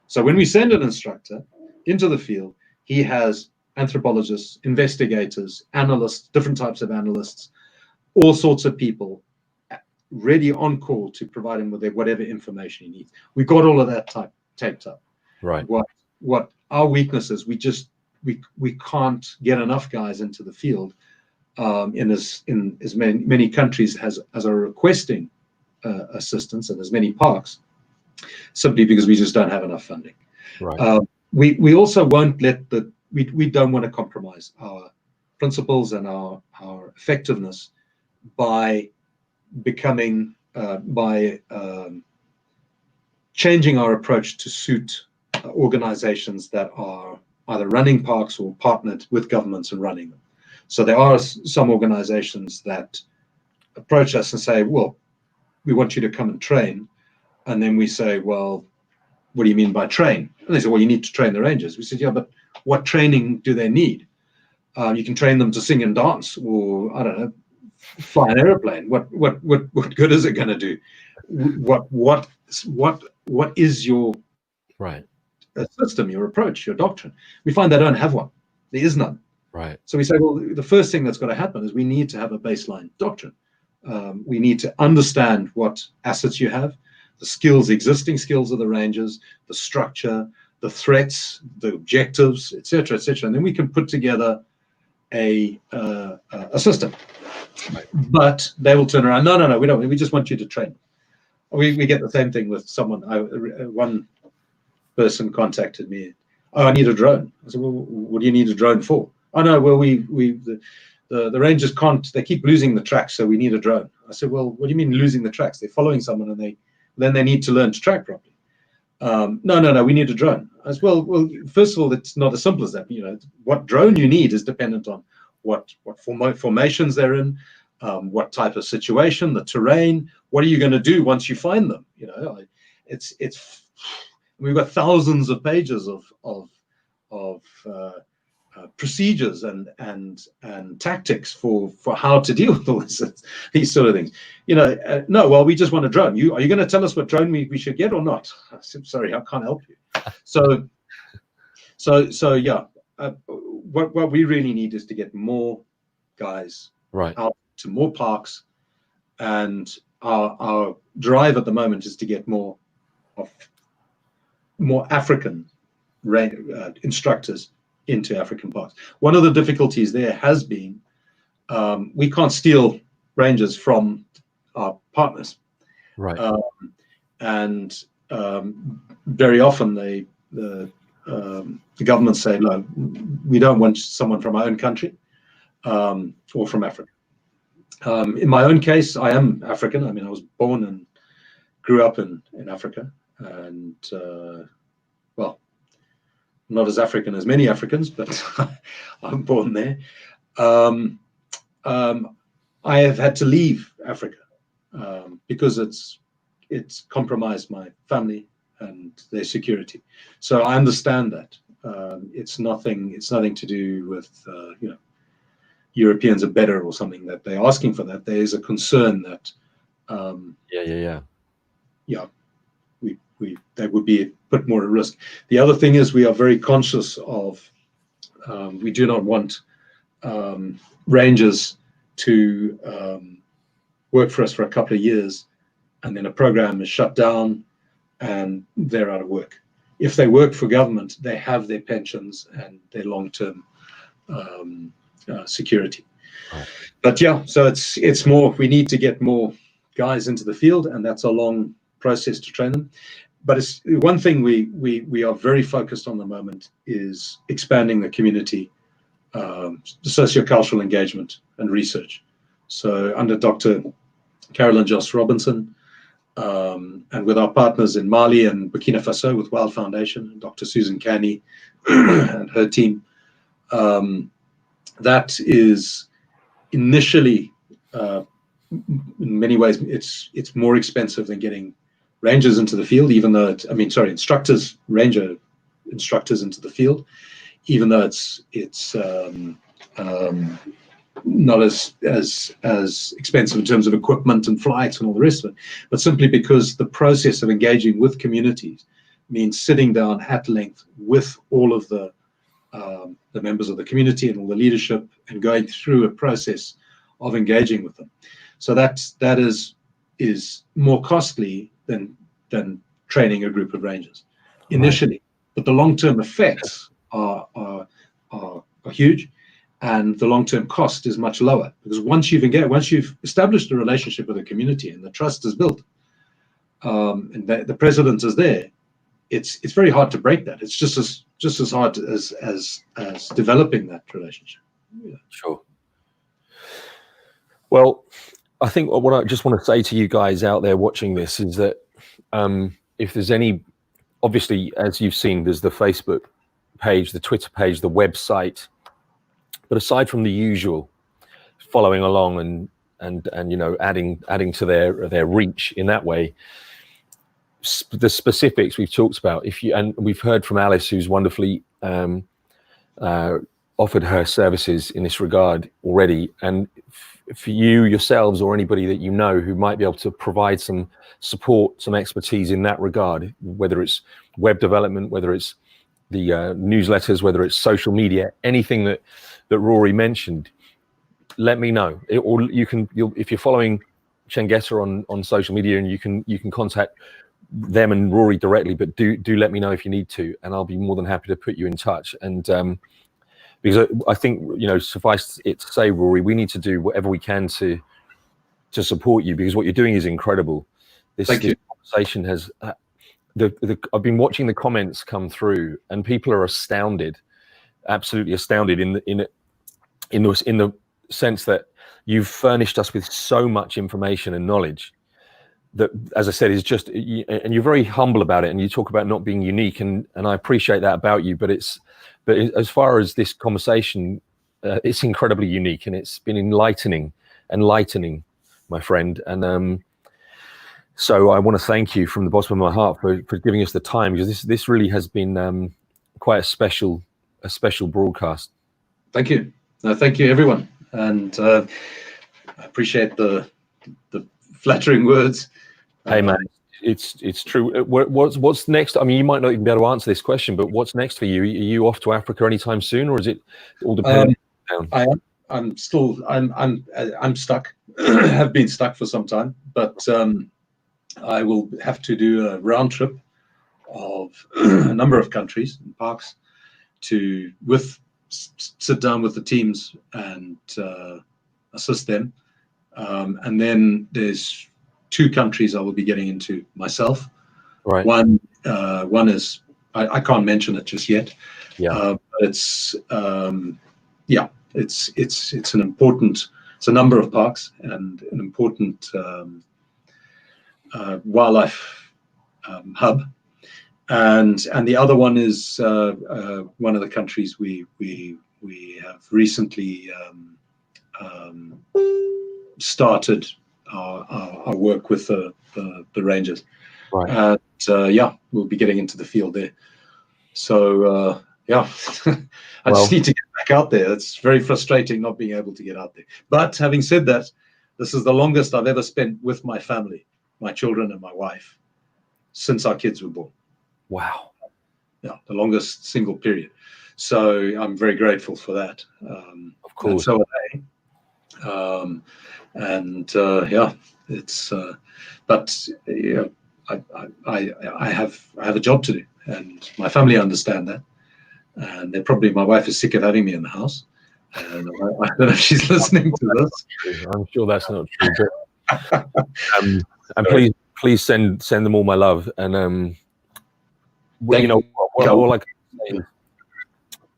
So when we send an instructor into the field, he has anthropologists, investigators, analysts, different types of analysts, all sorts of people ready on call to provide him with whatever information he needs. We got all of that taped up. Right. What our weakness is, we can't get enough guys into the field in as many countries as are requesting assistance, and as many parks, simply because we just don't have enough funding. Right. We also won't we don't want to compromise our principles and our effectiveness by changing our approach to suit organizations that are either running parks or partnered with governments and running them. So there are some organizations that approach us and say, well, we want you to come and train. And then we say, well, what do you mean by train? And they say, well, you need to train the rangers. We said, yeah, but what training do they need? You can train them to sing and dance, or I don't know, fly an airplane. What good is it going to do? What is your system, your approach, your doctrine? We find they don't have one. There is none. Right. So we say, well, the first thing that's got to happen is we need to have a baseline doctrine. We need to understand what assets you have, the existing skills of the rangers, the structure, the threats, the objectives, etc., etc. And then we can put together a system. Right. But they will turn around, no, we don't. We just want you to train. We get the same thing with someone. One person contacted me. Oh, I need a drone. I said, well, what do you need a drone for? Oh no, well the rangers can't. They keep losing the tracks, so we need a drone. I said, well, what do you mean losing the tracks? They're following someone, and then they need to learn to track properly. No, we need a drone. I said, well, first of all, it's not as simple as that. What drone you need is dependent on what formations they're in, what type of situation, the terrain. What are you going to do once you find them? We've got thousands of pages of procedures and tactics for how to deal with all these sort of things. No, well, we just want a drone. Are you going to tell us what drone we should get or not? I said, sorry, I can't help you. So yeah, what we really need is to get more guys out to more parks, and our drive at the moment is to get more African instructors into African parks. One of the difficulties there has been we can't steal rangers from our partners, and very often the governments say, no, we don't want someone from our own country or from Africa. In my own case, I am African. I mean, I was born and grew up in Africa, and well, not as African as many Africans, but I'm born there. I have had to leave Africa because it's compromised my family and their security. So I understand that. It's nothing to do with Europeans are better or something, that they're asking for that. There is a concern that they would be put more at risk. The other thing is we are very conscious of we do not want rangers to work for us for a couple of years and then a program is shut down and they're out of work. If they work for government, they have their pensions and their long-term security. But yeah, so it's more, we need to get more guys into the field, and that's a long process to train them. But it's one thing we are very focused on the moment is expanding the community, sociocultural engagement and research. So under Dr. Carolyn Joss Robinson, and with our partners in Mali and Burkina Faso with Wild Foundation, Dr. Susan Canny and her team, that is initially, in many ways, it's more expensive than getting rangers into the field, even though ranger instructors into the field, even though it's not as expensive in terms of equipment and flights and all the rest of it, but simply because the process of engaging with communities means sitting down at length with all of the members of the community and all the leadership and going through a process of engaging with them. So that is more costly than training a group of rangers initially, but the long-term effects are huge, and the long-term cost is much lower, because once you've established a relationship with a community and the trust is built, and the president is there, it's very hard to break that. It's just as hard as developing that relationship. Yeah. Sure. Well, I think what I just want to say to you guys out there watching this is that if there's any, obviously, as you've seen, there's the Facebook page, the Twitter page, the website. But aside from the usual, following along and adding to their reach in that way, the specifics we've talked about. And we've heard from Alice, who's wonderfully offered her services in this regard already. And for you yourselves or anybody that you know who might be able to provide some support, some expertise in that regard, whether it's web development, whether it's the newsletters, whether it's social media, anything that Rory mentioned, let me know. Or if you're following Chengeta on social media, and you can contact them and Rory directly, but do let me know if you need to, and I'll be more than happy to put you in touch. And because I think, suffice it to say, Rory, we need to do whatever we can to support you, because what you're doing is incredible. This Thank you. conversation has. I've been watching the comments come through, and people are astounded, absolutely astounded in the sense that you've furnished us with so much information and knowledge that, as I said, is just, and you're very humble about it, and you talk about not being unique, and I appreciate that about you. But as far as this conversation, it's incredibly unique, and it's been enlightening, my friend. And so I want to thank you from the bottom of my heart for giving us the time, because this really has been quite a special broadcast. Thank you. No, thank you, everyone, and I appreciate the flattering words. Hey man, it's true. What's next? I mean, you might not even be able to answer this question, but what's next for you? Are you off to Africa anytime soon, or is it all dependent? I'm stuck. Have been stuck for some time, but I will have to do a round trip of a number of countries and parks to sit down with the teams and assist them. And then there's 2 countries I will be getting into myself. Right. One is I can't mention it just yet. Yeah. It's it's an important. It's a number of parks and an important wildlife hub. And the other one is one of the countries we have recently started our work with the rangers. Right. And we'll be getting into the field there. So I just need to get back out there. It's very frustrating not being able to get out there. But having said that, this is the longest I've ever spent with my family, my children and my wife, since our kids were born. Wow. Yeah, the longest single period. So I'm very grateful for that. Of course. And so are they. It's. But I have a job to do, and my family understand that. And they're probably, my wife is sick of having me in the house. And I don't know if she's listening to this. I'm sure that's not true. But, and please send them all my love. And you know, all I can say is,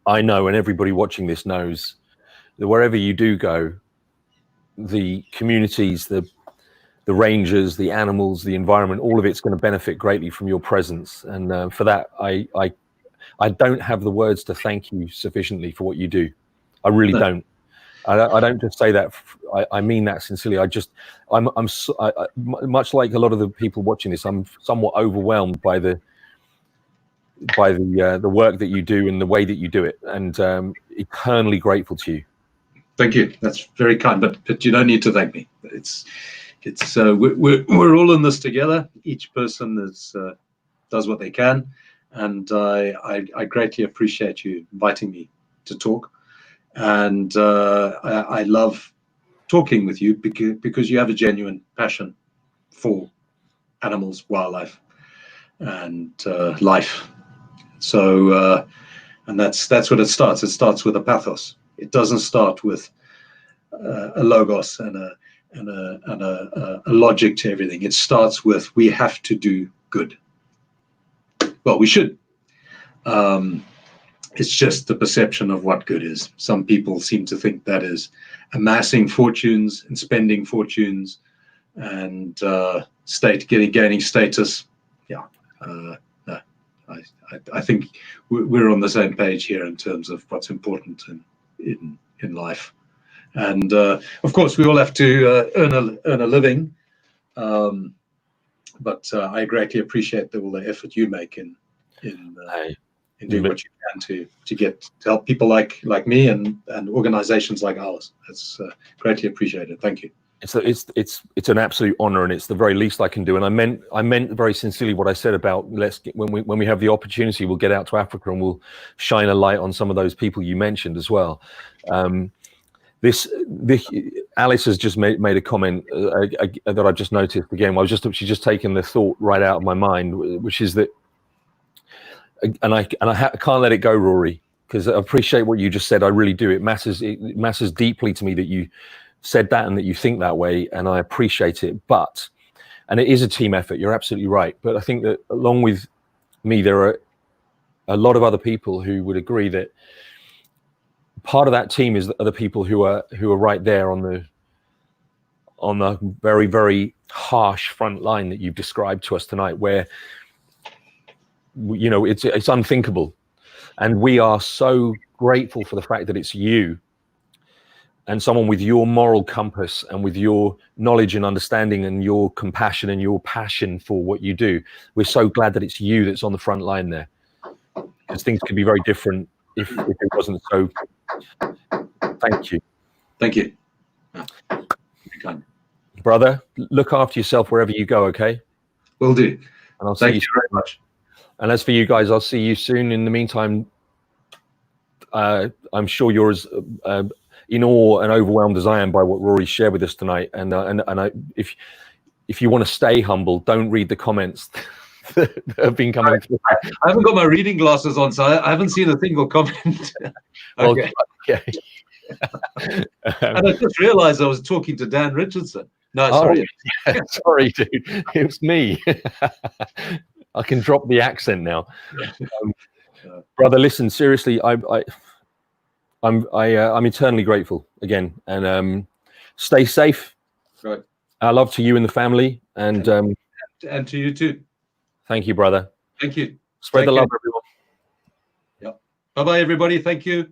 I know, and everybody watching this knows, that wherever you do go, the communities, the rangers, the animals, the environment, all of it's going to benefit greatly from your presence. And for that, I don't have the words to thank you sufficiently for what you do. I really don't. I don't just say that. I mean that sincerely. I'm much like a lot of the people watching this. I'm somewhat overwhelmed by the work that you do and the way that you do it, and eternally grateful to you. Thank you. That's very kind, but you don't need to thank me. We're all in this together. Each person does what they can, and I greatly appreciate you inviting me to talk. And I love talking with you because you have a genuine passion for animals, wildlife, and life. So, and that's what it starts. It starts with a pathos. It doesn't start with a logos and a logic to everything. It starts with, we have to do good. Well, we should. It's just the perception of what good is. Some people seem to think that is amassing fortunes and spending fortunes and gaining status. Yeah. No, I think we're on the same page here in terms of what's important in life. And of course, we all have to earn a living. But I greatly appreciate all the effort you make in doing what you can to help people like me and organizations like ours. It's greatly appreciated. Thank you. It's an absolute honor, and it's the very least I can do. And I meant very sincerely what I said about when we have the opportunity, we'll get out to Africa and we'll shine a light on some of those people you mentioned as well. Alice has just made a comment that I've just noticed again. She's just taken the thought right out of my mind, which is that, and I can't let it go, Rory, because I appreciate what you just said. I really do. It matters deeply to me that you said that and that you think that way, and I appreciate it. But and it is a team effort. You're absolutely right. But I think that along with me, there are a lot of other people who would agree that part of that team are the people who are right there on the very, very harsh front line that you've described to us tonight, where it's unthinkable, and we are so grateful for the fact that it's you and someone with your moral compass and with your knowledge and understanding and your compassion and your passion for what you do. We're so glad that it's you that's on the front line there, because things could be very different if it wasn't so. Thank you. Thank you. Brother, look after yourself wherever you go, okay? Will do. And I'll see you very much. And as for you guys, I'll see you soon. In the meantime, I'm sure you're as in awe and overwhelmed as I am by what Rory shared with us tonight. And if you want to stay humble, don't read the comments that have been coming through. I haven't got my reading glasses on, so I haven't seen a single comment. Okay. And I just realized I was talking to Dan Richardson. No, sorry. Yeah, sorry, dude. It was me. I can drop the accent now. Brother, listen, seriously, I'm eternally grateful again, and stay safe. Right. Our love to you and the family, and to you too. Thank you, brother. Thank you. Spread the love, everyone. Yeah. Bye-bye, everybody. Thank you.